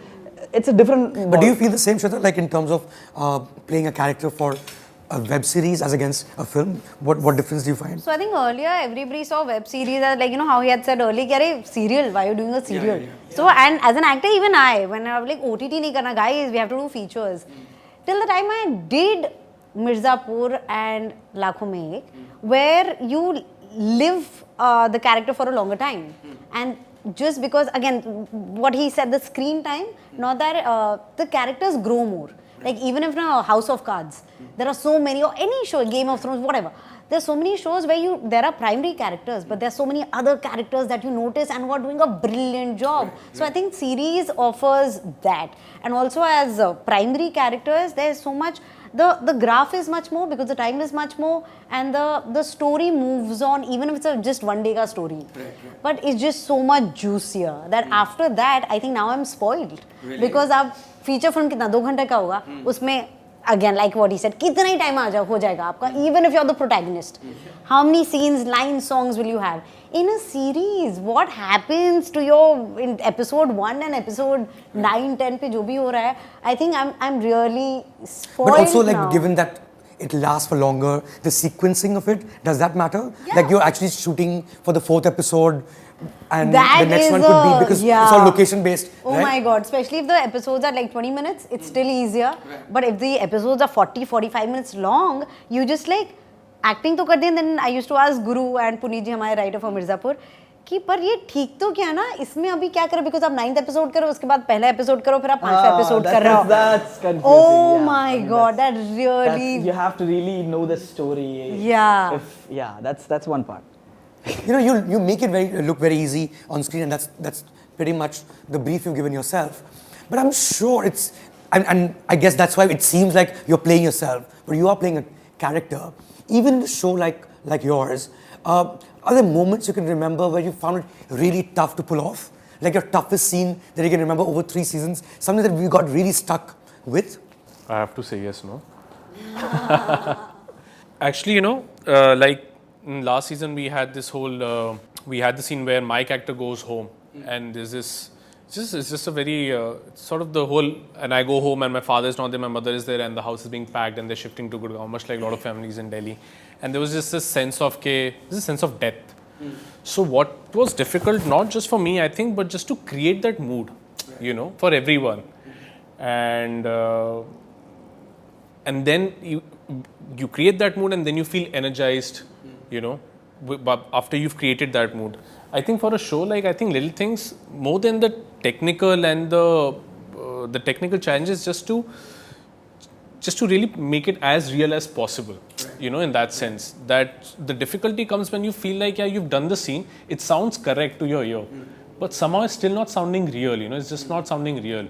it's a different. But do you feel the same, Shweta, like in terms of playing a character for a web series as against a film? What difference do you find? So I think earlier everybody saw web series as like, how he had said earlier, "Kya serial, why are you doing a serial?" So, and as an actor, even when I was like, OTT nahi karna, guys, we have to do features. Till the time I did Mirzapur and Lakhon Mein Ek, where you live the character for a longer time. And just because, again, what he said, the screen time, not that the characters grow more. Like even if in a House of Cards, there are so many, or any show, Game of Thrones, whatever. There's so many shows where there are primary characters, but there's so many other characters that you notice and who are doing a brilliant job. So I think series offers that. And also as primary characters, there's so much, the graph is much more because the time is much more, and the story moves on, even if it's just one day ka story. But it's just so much juicier that after that, I think now I'm spoiled. Because अब feature film कितना 2 घंटे का होगा, उसमें again like what he said, कितना ही time हो जाएगा आपका, even if you're the protagonist. How many scenes, lines, songs will you have? In a series, what happens to your in episode 1 and episode 9, 10 पे जो भी हो रहा है, I think I'm really spoiled. But also like now. given that it lasts for longer, the sequencing of it, does that matter? Yeah. Like you're actually shooting for the 4th episode and that the next one could be, because it's all location based. Oh right? my god, especially if the episodes are like 20 minutes, it's still easier. But if the episodes are 40, 45 minutes long, you just like acting to kar diya. Then I used to ask Guru and Puneet ji, हमारे writer for Mirzapur, कि पर ये ठीक तो क्या ना, इसमें अभी क्या करो, because आप 9th episode करो, उसके बाद पहला episode करो, फिर आप 5वां episode कर रहे हो. That's confusing. Oh my god, that really. You have to really know the story. Yeah. That's one part. You make it look very easy on screen, and that's pretty much the brief you've given yourself. But I'm sure it's, and I guess that's why it seems like you're playing yourself, but you are playing a character. Even in a show like yours, are there moments you can remember where you found it really tough to pull off? Like your toughest scene that you can remember over 3 seasons? Something that we got really stuck with? I have to say yes, no. Actually, like in last season we had this whole, we had the scene where my character goes home and there's this, it's just a very, sort of the whole, and I go home and my father is not there, my mother is there and the house is being packed and they're shifting to Gurgaon, much like a lot of families in Delhi. And there was just this sense of death. So what was difficult, not just for me, I think, but just to create that mood, for everyone. And then you create that mood and then you feel energized, after you've created that mood. I think for a show like, I think little things, more than the technical and the technical challenges, just to really make it as real as possible, in that sense. That the difficulty comes when you feel like, you've done the scene, it sounds correct to your ear, but somehow it's still not sounding real, it's just not sounding real.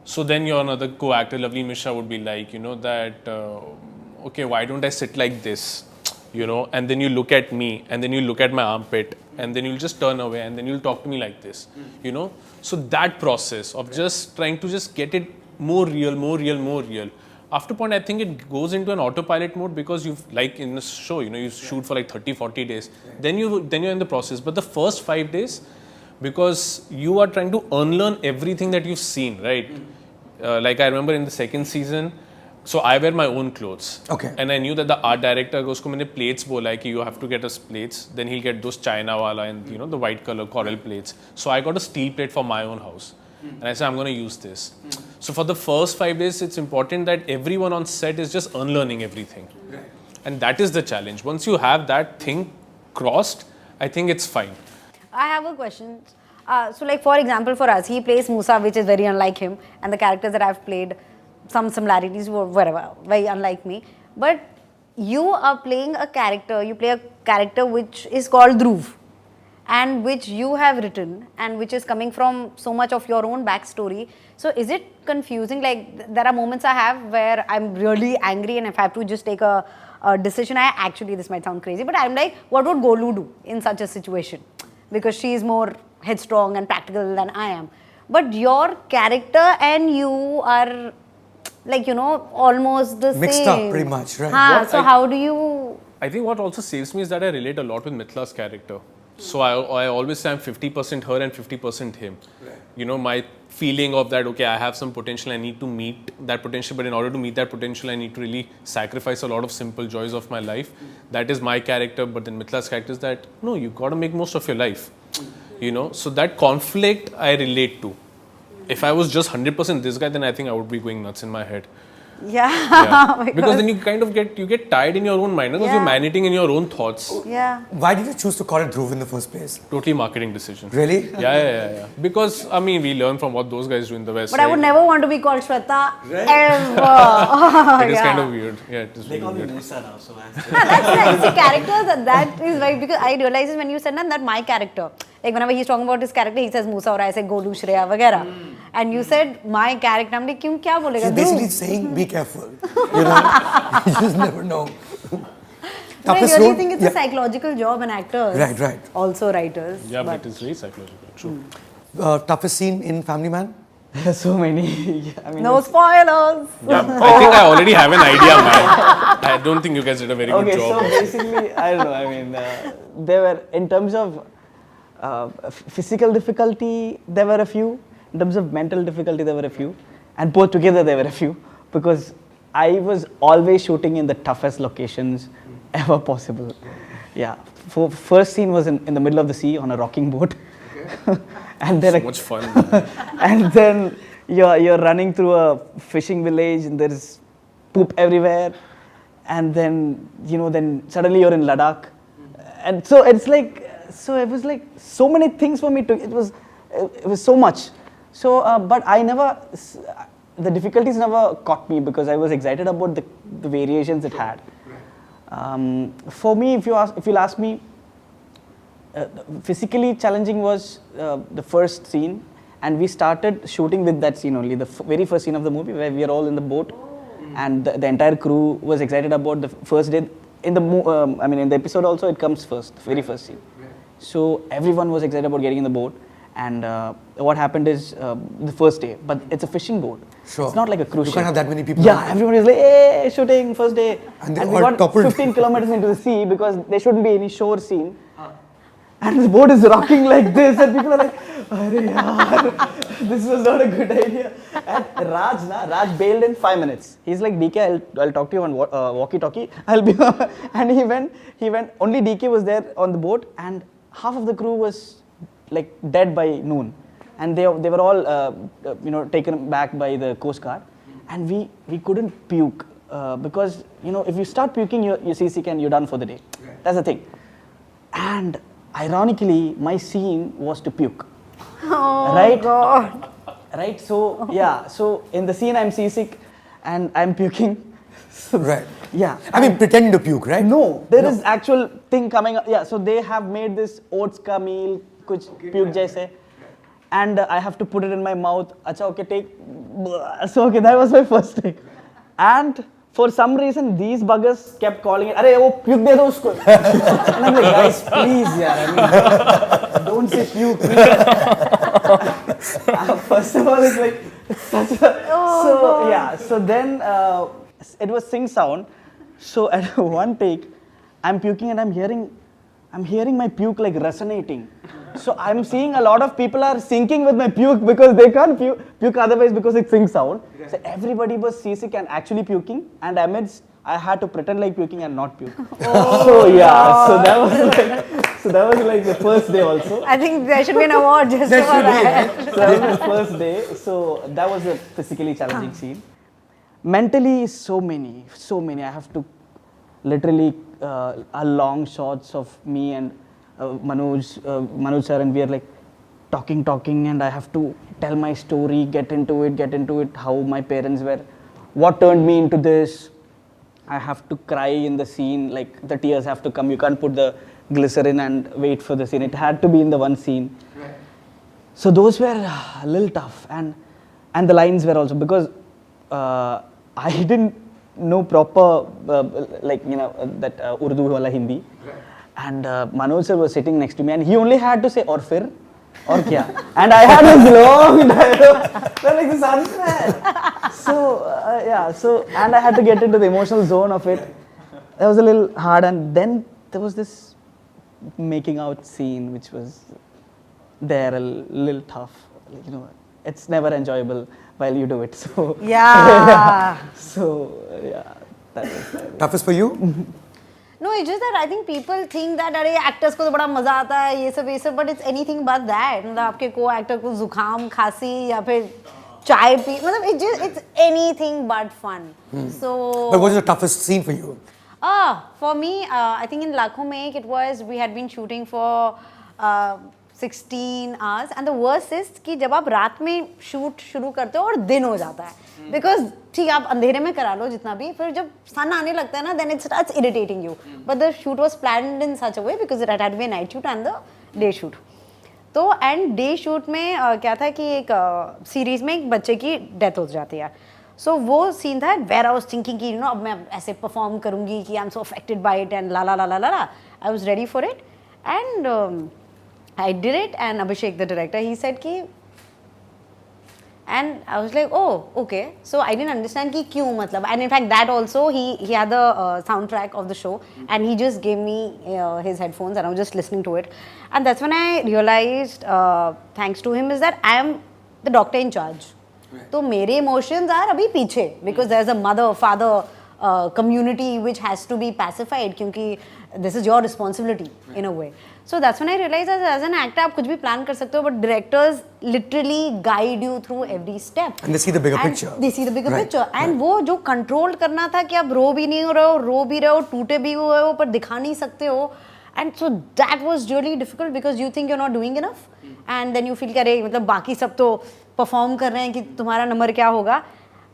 So then your another co-actor, Lovely Mishra, would be like, okay, why don't I sit like this? And then you look at me, and then you look at my armpit, and then you'll just turn away, and then you'll talk to me like this, So that process of just trying to just get it more real. After a point, I think it goes into an autopilot mode because like in a show, you shoot for like 30, 40 days. Then you're in the process. But the first 5 days, because you are trying to unlearn everything that you've seen, right? Like I remember in the 2nd season, so I wear my own clothes. Okay. And I knew that the art director, usko maine plates bola hai ki you have to get us plates. Then he'll get those China wala and the white color coral plates. So I got a steel plate for my own house. And I said, I'm going to use this. So for the first 5 days, it's important that everyone on set is just unlearning everything. Right. And that is the challenge. Once you have that thing crossed, I think it's fine. I have a question. So like for example, for us, he plays Moosa, which is very unlike him. And the characters that I've played, some similarities, whatever, very unlike me. But you are playing a character, you play a character which is called Dhruv, and which you have written, and which is coming from so much of your own backstory. So is it confusing? Like, there are moments I have where I'm really angry, and if I have to just take a decision, this might sound crazy, but I'm like, what would Golu do in such a situation? Because she is more headstrong and practical than I am. But your character and you are, like, you know, almost the Mixed same. up pretty much, right? So how do you... I think what also saves me is that I relate a lot with Mithila's character. So I always say I'm 50% her and 50% him. Right. You know, my feeling of that, okay, I have some potential, I need to meet that potential, but in order to meet that potential, I need to really sacrifice a lot of simple joys of my life. That is my character, but then Mithila's character is that, no, you got to make most of your life. You know, so that conflict I relate to. If I was just 100% this guy, then I think I would be going nuts in my head. Yeah. Because then you kind of get tired in your own mind, because you're marinating in your own thoughts. Yeah. Why did you choose to call it Dhruv in the first place? Totally marketing decision. Really? Yeah. Because, I mean, we learn from what those guys do in the West. But I would never want to be called Shweta ever. It is kind of weird. Yeah, it is They really call me weird. Moosa now, so That's nice. The character, that is right, because I realized when you said that my character, like whenever he's talking about his character, he says Moosa or I say Golu, Shreya, vagera. And you said my character, I'm like, kyun, kya bolega? She's basically saying, be careful. You know, you just never know. But I really think it's a psychological job, and actors. Right. Also writers. Yeah, but it's very psychological. True. Toughest scene in Family Man? There's so many. Yeah, I mean, No spoilers. Yeah, I think I already have an idea, man. I don't think you guys did a very good okay, job. so basically, I don't know. I mean, there were, in terms of physical difficulty, there were a few. In terms of mental difficulty, there were a few. And both together, there were a few. Because I was always shooting in the toughest locations ever possible. Yeah. First scene was in the middle of the sea on a rocking boat. And then So much fun. and then you're running through a fishing village and there's poop everywhere. And then, you know, then suddenly you're in Ladakh. And so it's like, so it was like so many things for me to, it was so much. So, but I never, the difficulties never caught me because I was excited about the variations it had. For me, if you'll ask me, physically challenging was the first scene, and we started shooting with that scene only, the very first scene of the movie where we are all in the boat, and the entire crew was excited about the first day. In the in the episode also it comes first, the very first scene. So everyone was excited about getting in the boat. And what happened is the first day, but it's a fishing boat. Sure. It's not like a cruise ship. You can't have that many people. Yeah, everybody is like, hey, shooting, first day. And they we all got toppled. 15 kilometers into the sea because there shouldn't be any shore scene. And the boat is rocking like this, and people are like, Arey yaar, this was not a good idea. And Raj bailed in 5 minutes. He's like, DK, I'll talk to you on walkie-talkie. I'll be, and he went, only DK was there on the boat, and half of the crew was like dead by noon, and they were all taken back by the Coast Guard, and we couldn't puke because if you start puking, your CC can, you're done for the day. Right. That's the thing. And ironically, my scene was to puke. Oh, right? God. Right. So yeah. So in the scene, I'm seasick, and I'm puking. Right. Yeah. I mean, pretending to puke, right? No, there is actual thing coming up. Yeah. So they have made this oats ka meal. Kuch puke jaise, and I have to put it in my mouth. Acha, okay, take. So okay, that was my first take, and for some reason these buggers kept calling it. Arey, wo puke de do usko. And I'm like, guys, please, yaar. I mean, don't say puke. First of all, it's like such a. So yeah. So then it was sing sound. So at one take, I'm puking and I'm hearing my puke like resonating. So I'm seeing a lot of people are syncing with my puke because they can't puke otherwise because it sings sound. So everybody was seasick and actually puking, and amidst I had to pretend like puking and not puke. So yeah, so that was like the first day also. I think there should be an award just for that. So that was the first day. So that was a physically challenging scene. Mentally, so many. I have to literally a long shots of me and Manoj sir, and we are like talking, and I have to tell my story, get into it, how my parents were, what turned me into this, I have to cry in the scene, like the tears have to come. You can't put the glycerin and wait for the scene. It had to be in the one scene. Right. So those were a little tough, and the lines were also, because I didn't know proper that Urdu wala Hindi. Right. And Manoj sir was sitting next to me, and he only had to say "aur fir." Or kya? And I had this long dialogue. Like this unfair. So and I had to get into the emotional zone of it. That was a little hard, and then there was this making out scene which was there, a little tough. It's never enjoyable while you do it. So yeah. That was toughest for you? No, it's just that I think people think that अरे actors को तो बड़ा मजा आता है ये सब, but it's anything but that. मतलब आपके co-actor को जुकाम खांसी या फिर चाय पी, मतलब it's anything but fun. So. But what is the toughest scene for you? For me, I think in Lakho Mein it was, we had been shooting for 16 hours, and the worst is कि जब आप रात में shoot शुरू करते हो और दिन हो जाता है, because ठीक आप अंधेरे में करा लो जितना भी, फिर जब sun आने लगता है ना, then it starts irritating you. But the shoot was planned in such a way because it had to be a night shoot and the day shoot. तो and day shoot में क्या था कि एक series में एक बच्चे की death हो जाती है. So वो scene था where I was thinking कि अब मैं ऐसे perform करूँगी कि I'm so affected by it and la. I was ready for it, and I did it, and Abhishek, the director, he said कि, and I was like, oh, okay. So I didn't understand कि क्यों मतलब, and in fact that also he had the soundtrack of the show, and he just gave me his headphones, and I was just listening to it, and that's when I realized, thanks to him, is that I am the doctor in charge. तो मेरे emotions are अभी पीछे, because there's a mother, father community which has to be pacified, क्योंकि this is your responsibility in a way. So that's when I realized as an actor आप कुछ भी plan कर सकते हो, but directors literally guide you through every step. And they see the bigger picture. They see the bigger picture. And वो जो control करना था कि आप रो भी नहीं हो रहे हो, रो भी रहे हो, टूटे भी हुए हो, पर दिखा नहीं सकते हो. And so that was really difficult because you think you're not doing enough, and then you feel कि अरे मतलब बाकी सब तो perform कर रहे हैं कि तुम्हारा नंबर क्या होगा.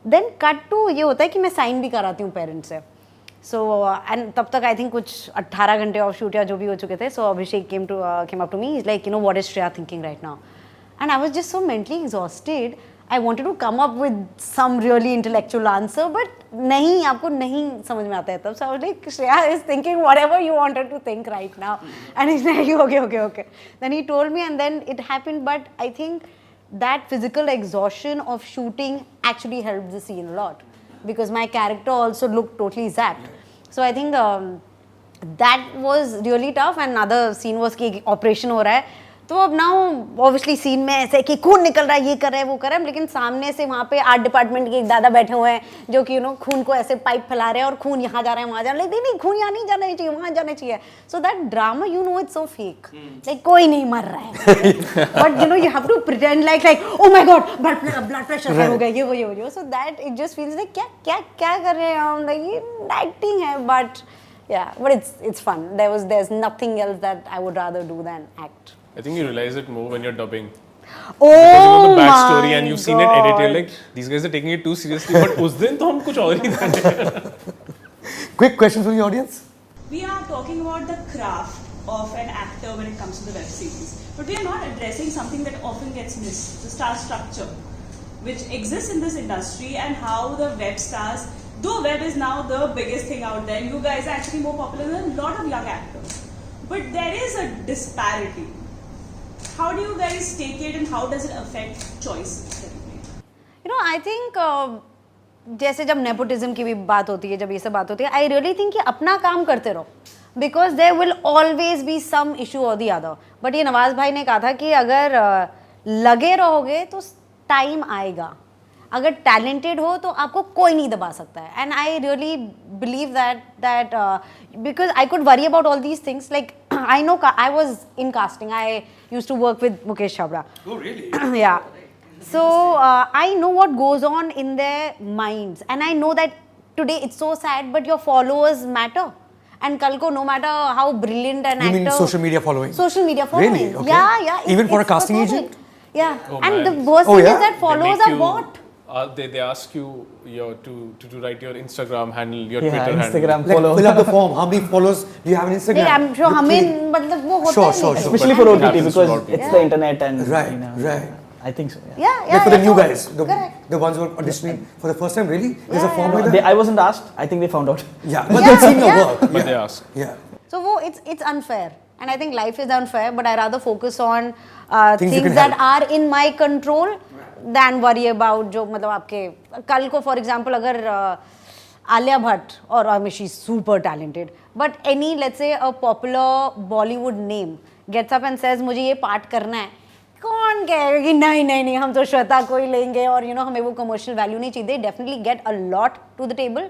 Then cut to ये होता है कि मैं sign भी कराती हूँ parents से. So and तब तक I think कुछ 18 घंटे ऑफ शूट या जो भी हो चुके थे. So Abhishek came up to me. He's like, what is Shreya thinking right now? And I was just so mentally exhausted. I wanted to come up with some really intellectual answer, but नहीं, आपको नहीं समझ में आता है तब. So I was like, Shreya is thinking whatever you wanted to think right now. And he's like, okay. Then he told me, and then it happened. But I think that physical exhaustion of shooting actually helped the scene a lot, because my character also looked totally zapped. So I think that was really tough. And another scene was कि operation हो रहा है, तो अब now obviously scene में ऐसे कि खून निकल रहा है, ये कर रहा है, वो कर रहा है, लेकिन सामने से वहाँ पे आर्ट डिपार्टमेंट के एक दादा बैठे हुए हैं जो कि खून को ऐसे पाइप फैला रहे हैं और खून यहाँ जा रहा है वहाँ जा रहा है, नहीं खून यहाँ नहीं जाना चाहिए, वहाँ जाना चाहिए. So that drama, it's so fake. Like कोई नहीं मर रहा है, but you have to pretend like oh my god, blood pressure high हो गया, ये वो. So that it just feels like क्या कर रहे हैं हम, like ये acting है, but yeah, but it's fun. There's nothing else that I would rather do than act. I think you realize it more when you're dubbing. Oh, because you know the backstory and you've seen it edited. Like, these guys are taking it too seriously, but उस दिन तो हम कुछ और ही था. Quick question from the audience. We are talking about the craft of an actor when it comes to the web series, but we are not addressing something that often gets missed: the star structure, which exists in this industry, and how the web stars. Though web is now the biggest thing out there, you guys are actually more popular than a lot of young actors. But there is a disparity. How do you guys take it, and how does it affect choices that you make? I think जैसे जब nepotism की भी बात होती है, जब ये सब बात होती है, I really think कि अपना काम करते रहो, because there will always be some issue or the other. But ये नवाज भाई ने कहा था कि अगर लगे रहोगे तो टाइम आएगा, अगर talented हो तो आपको कोई नहीं दबा सकता है. And I really believe that because I could worry about all these things. Like I know I was in casting. I used to work with Mukesh Chabra. Oh really? Yeah. So I know what goes on in their minds, and I know that today it's so sad, but your followers matter. And kal ko, no matter how brilliant an actor. You mean social media following? Social media following. Really? Okay. Yeah. Even for a casting agent? Yeah. Oh, and man. the worst thing is that followers make are you- bought. They ask you to write your Instagram handle, your Yeah, Twitter Instagram handle. Like, follow. fill up the form. How many followers do you have on Instagram? नहीं, I'm sure You हमें click. मतलब वो होता Sure, है sure, नहीं. sure. Especially for It OTT happens to a because lot of people. it's the internet and Right, you know, right. I think so. Yeah. Yeah, Like for the new so- guys, Correct. the ones who are auditioning for the first time, really? There's a form yeah. like They, that? I wasn't asked. I think they found out. Yeah, but Yeah, they've seen your yeah. work. But Yeah. they ask. Yeah. So वो it's unfair, and I think life is unfair. But I rather focus on Things you things can that help. are in my control than worry about जो मतलब आपके कल को for example अगर Alia Bhatt or I mean she's super talented, but any let's say a popular Bollywood name gets up and says मुझे ये part करना है, कौन कहेगा कि नहीं नहीं नहीं हम तो श्वेता को ही लेंगे और you know हमें वो commercial value नहीं चाहिए. They definitely get a lot to the table,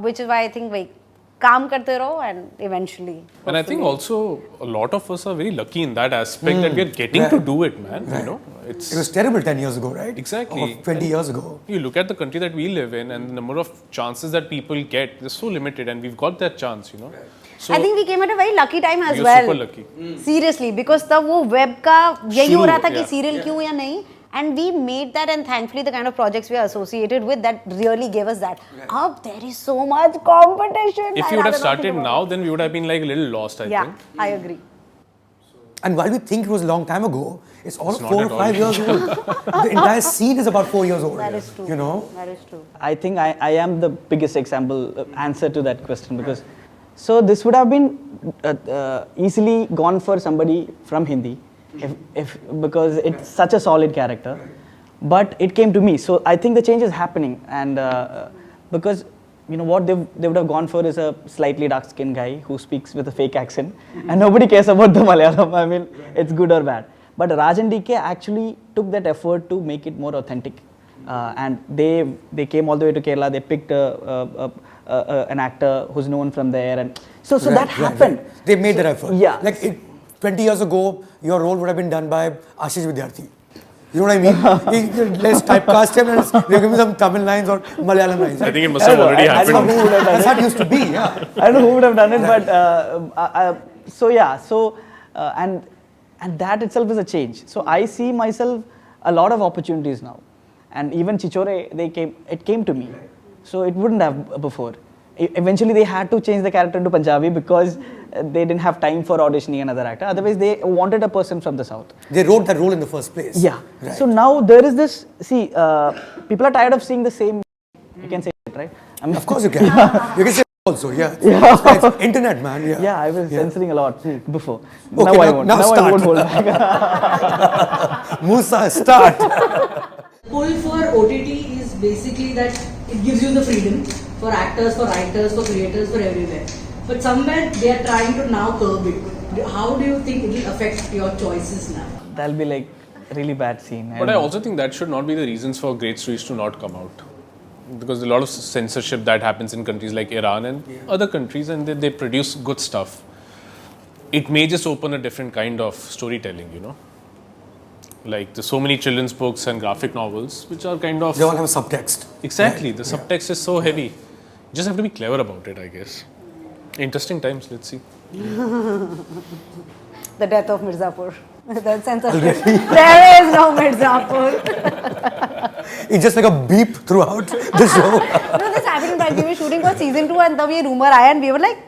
which is why I think like काम करते रहो and eventually. And I think also a lot of us are very lucky in that aspect that we are getting Right. to do it, man. You know, it's It was terrible 10 years ago, right? Exactly. Or 20 years ago. you look at the country that we live in and the number of chances that people get, they're so limited, and we've got that chance, you know. So I think we came at a very lucky time as we are well. super lucky. Seriously, because तब वो web का यही हो शुरू, रहा था कि yeah. serial क्यों या नहीं, and we made that, and thankfully the kind of projects we are associated with that really gave us that. अब there is so much competition. If I'd you would have rather not started think now, about then we would have been like a little lost, I it. Yeah, think. I agree. And while we think it was a long time ago, it's all It's not 4 or at all. 5 years old. The entire scene is about 4 years old. That is true. You know? That is true. I think I am the biggest example answer to that question because so this would have been easily gone for somebody from Hindi if because it's such a solid character, but it came to me. So I think the change is happening, and because you know what they would have gone for is a slightly dark skinned guy who speaks with a fake accent, and nobody cares about the Malayalam. I mean, it's good or bad. But Raj and DK actually took that effort to make it more authentic. And they came all the way to Kerala. They picked an actor who's known from there, and so Right, that happened. right. They made that effort. Yeah. Like 20 years ago, your role would have been done by Ashish Vidyarthi. You know what I mean? Let's typecast him and they give me some Tamil lines or Malayalam lines. I think it must have already I don't know happened. who would have done That's it. how it used to be, yeah. I don't know who would have done it, but so yeah, so and that itself is a change. So I see myself a lot of opportunities now, and even Chichore, it came to me, so it wouldn't have before. Eventually, they had to change the character into Punjabi because they didn't have time for auditioning another actor. Otherwise, they wanted a person from the south. They wrote that role in the first place. Yeah. Right. So now there is this. See, people are tired of seeing the same. You can say it, right? I mean, Of course you can. You can say also, yeah. It's internet, man. Yeah. yeah, I was censoring a lot before. Okay, now I now- won't. now Now I start. won't hold back. Moosa, start. Pull for OTT is basically that it gives you the freedom for actors, for writers, for creators, for everywhere. But somewhere they are trying to now curb it. How do you think it will affect your choices now? That'll be like a really bad scene. But I also think that should not be the reasons for great stories to not come out. Because a lot of censorship that happens in countries like Iran and other countries, and they produce good stuff. It may just open a different kind of storytelling, you know. Like there's so many children's books and graphic novels which are kind of They all have a subtext. exactly the subtext is so heavy. You just have to be clever about it, I guess. Interesting times. Let's see. The death of Mirzapur. That censorship. There is no Mirzapur. It's just like a beep throughout the show. No, this happened when we were shooting for season 2 and तब ये rumor आया and we were like,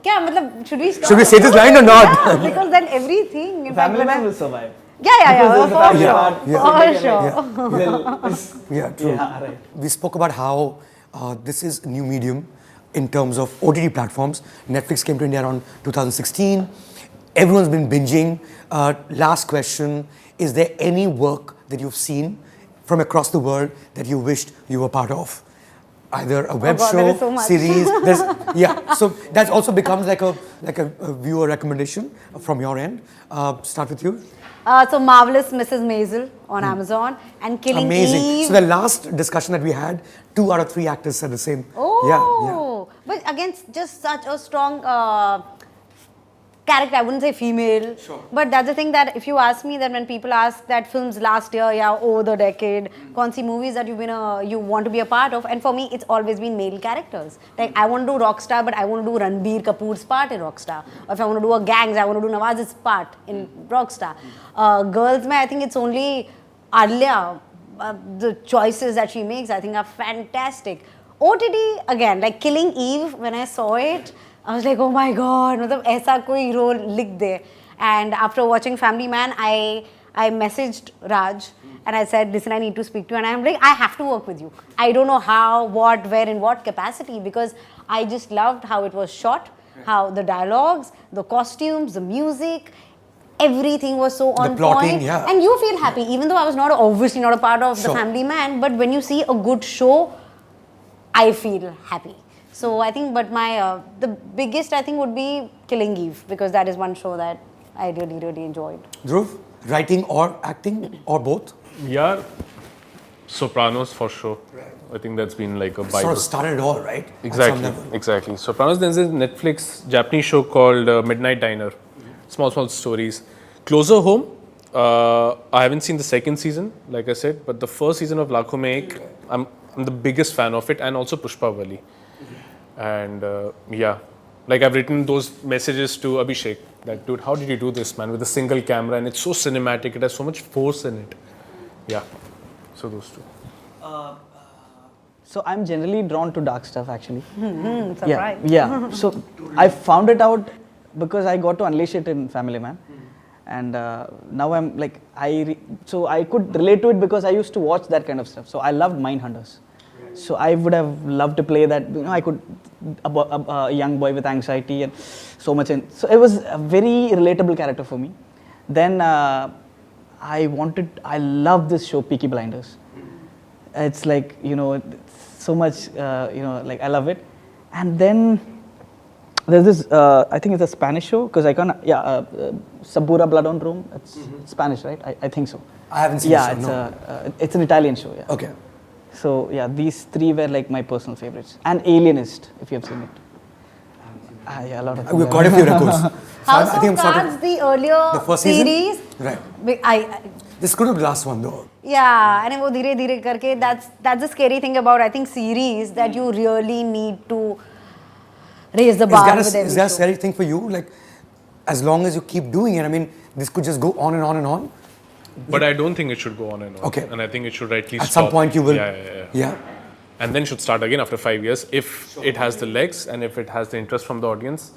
क्या मतलब should we stop? Should we say this line or not? Yeah, because then everything. In fact, Family when Man I- will survive. Yeah, Because for there's a sure. family part. For sure. Yeah, true. Yeah, right. We spoke about how this is a new medium in terms of OTT platforms. Netflix came to India around 2016. Everyone's been binging. Last question, is there any work that you've seen from across the world that you wished you were part of? Either a web God, there show, is so much. series. Yeah, so that also becomes like a viewer recommendation from your end. Start with you. So Marvelous Mrs. Maisel on Amazon and Killing Amazing. Eve. So the last discussion that we had, 2 out of 3 actors said the same. Oh, but again, just such a strong character. I wouldn't say female, but that's the thing that if you ask me that when people ask that films last year, yeah, over the decade, kaun si movies that you want to be a part of, and for me, it's always been male characters. Like I want to do Rockstar, but I want to do Ranbir Kapoor's part in Rockstar. Or if I want to do a gangs, I want to do Nawaz's part in Rockstar. Girls, I think it's only Alia, the choices that she makes, I think, are fantastic. OTT, again, like Killing Eve, when I saw it, I was like, oh my god, matlab, aisa koi role likh de. And after watching Family Man, I messaged Raj and I said, listen, I need to speak to you. And I'm like, I have to work with you. I don't know how, what, where, in what capacity, because I just loved how it was shot, how the dialogues, the costumes, the music, everything was so on plotting, point. yeah. And you feel happy, even though I was obviously not a part of the Sure. Family Man, but when you see a good show, I feel happy. So I think, but the biggest I think would be Killing Eve, because that is one show that I really, really enjoyed. Dhruv, writing or acting or both? Yeah, Sopranos for sure. I think that's been like a Bible. Sort of started it all, right? At some Exactly, level. exactly. Sopranos, there's a Netflix Japanese show called Midnight Diner. Small stories. Closer Home, I haven't seen the second season, like I said, but the first season of Lakho Mein Ek, I'm the biggest fan of it, and also Pushpawali. And yeah, like I've written those messages to Abhishek, that dude, how did you do this, man, with a single camera, and it's so cinematic, it has so much force in it. Yeah, so those two. So I'm generally drawn to dark stuff actually. Surprise. Yeah. So I found it out because I got to unleash it in Family Man, and now I'm like so I could relate to it because I used to watch that kind of stuff. So I loved Mindhunters. So I would have loved to play that. You know, I could a young boy with anxiety and so much. So it was a very relatable character for me. Then I love this show Peaky Blinders. It's like, you know, so much, you know, like I love it. And then there's this, I think it's a Spanish show, because I can't, Sabura Blood on Rome. It's Spanish, right? I think so. I haven't seen Yeah, the show, it's an Italian show, yeah. Okay. So yeah, these three were like my personal favorites. And Alienist, if you have seen it. Yeah, a lot of We've got a few records. House of Cards, the earlier the first season? series. Right. This could have been the last one though. Yeah, and वो धीरे धीरे करके, that's the scary thing about, I think, series, that you really need to raise the bar with every Is that a show. scary thing for you? Like, as long as you keep doing it, I mean, this could just go on and on and on. But I don't think it should go on and on. Okay. And I think it should rightly At stop. some point you will. Yeah. And then should start again after 5 years if it has the legs and if it has the interest from the audience.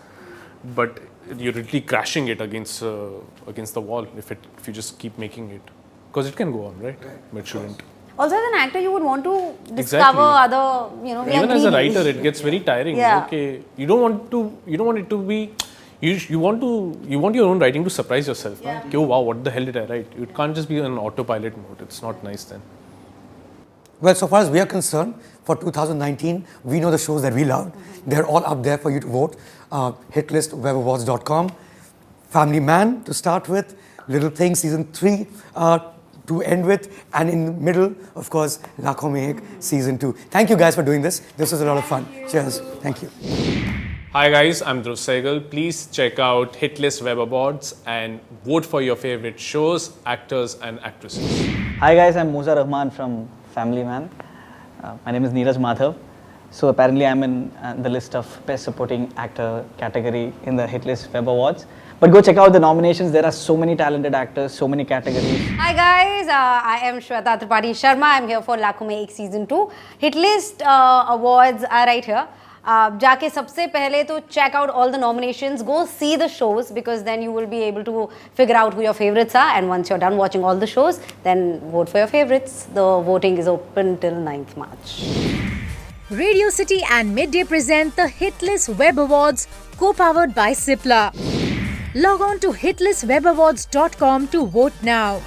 But you're really crashing it against the wall if you just keep making it, because it can go on, right? But it shouldn't. Also, as an actor, you would want to discover other, you know, Even as a writer, it gets very tiring. Yeah. Okay, you don't want it to be. You want your own writing to surprise yourself. Yeah. Huh? Oh wow, what the hell did I write? It can't just be on autopilot mode. It's not nice then. Well, so far as we are concerned, for 2019, we know the shows that we loved. They're all up there for you to vote. Hitlistwebawards.com. Family Man to start with. Little Things Season 3 to end with. And in the middle, of course, Lakho Mein Ek Season 2. Thank you guys for doing this. This was a lot of fun. Cheers. Thank you. Hi guys, I'm Dhruv Sehgal. Please check out Hitlist Web Awards and vote for your favorite shows, actors and actresses. Hi guys, I'm Moosa Rahman from Family Man. My name is Neeraj Madhav. So apparently I'm in the list of Best Supporting Actor category in the Hitlist Web Awards. But go check out the nominations. There are so many talented actors, so many categories. Hi guys, I am Shweta Tripathi Sharma. I'm here for Lakho Mein Ek Season 2. Hitlist Awards are right here. जाके सबसे पहले तो check out all the nominations, go see the shows, because then you will be able to figure out who your favorites are, and once you're done watching all the shows, then vote for your favorites. The voting is open till 9th March. Radio City and Midday present the Hitlist Web Awards, co-powered by Cipla. Log on to hitlistwebawards.com to vote now.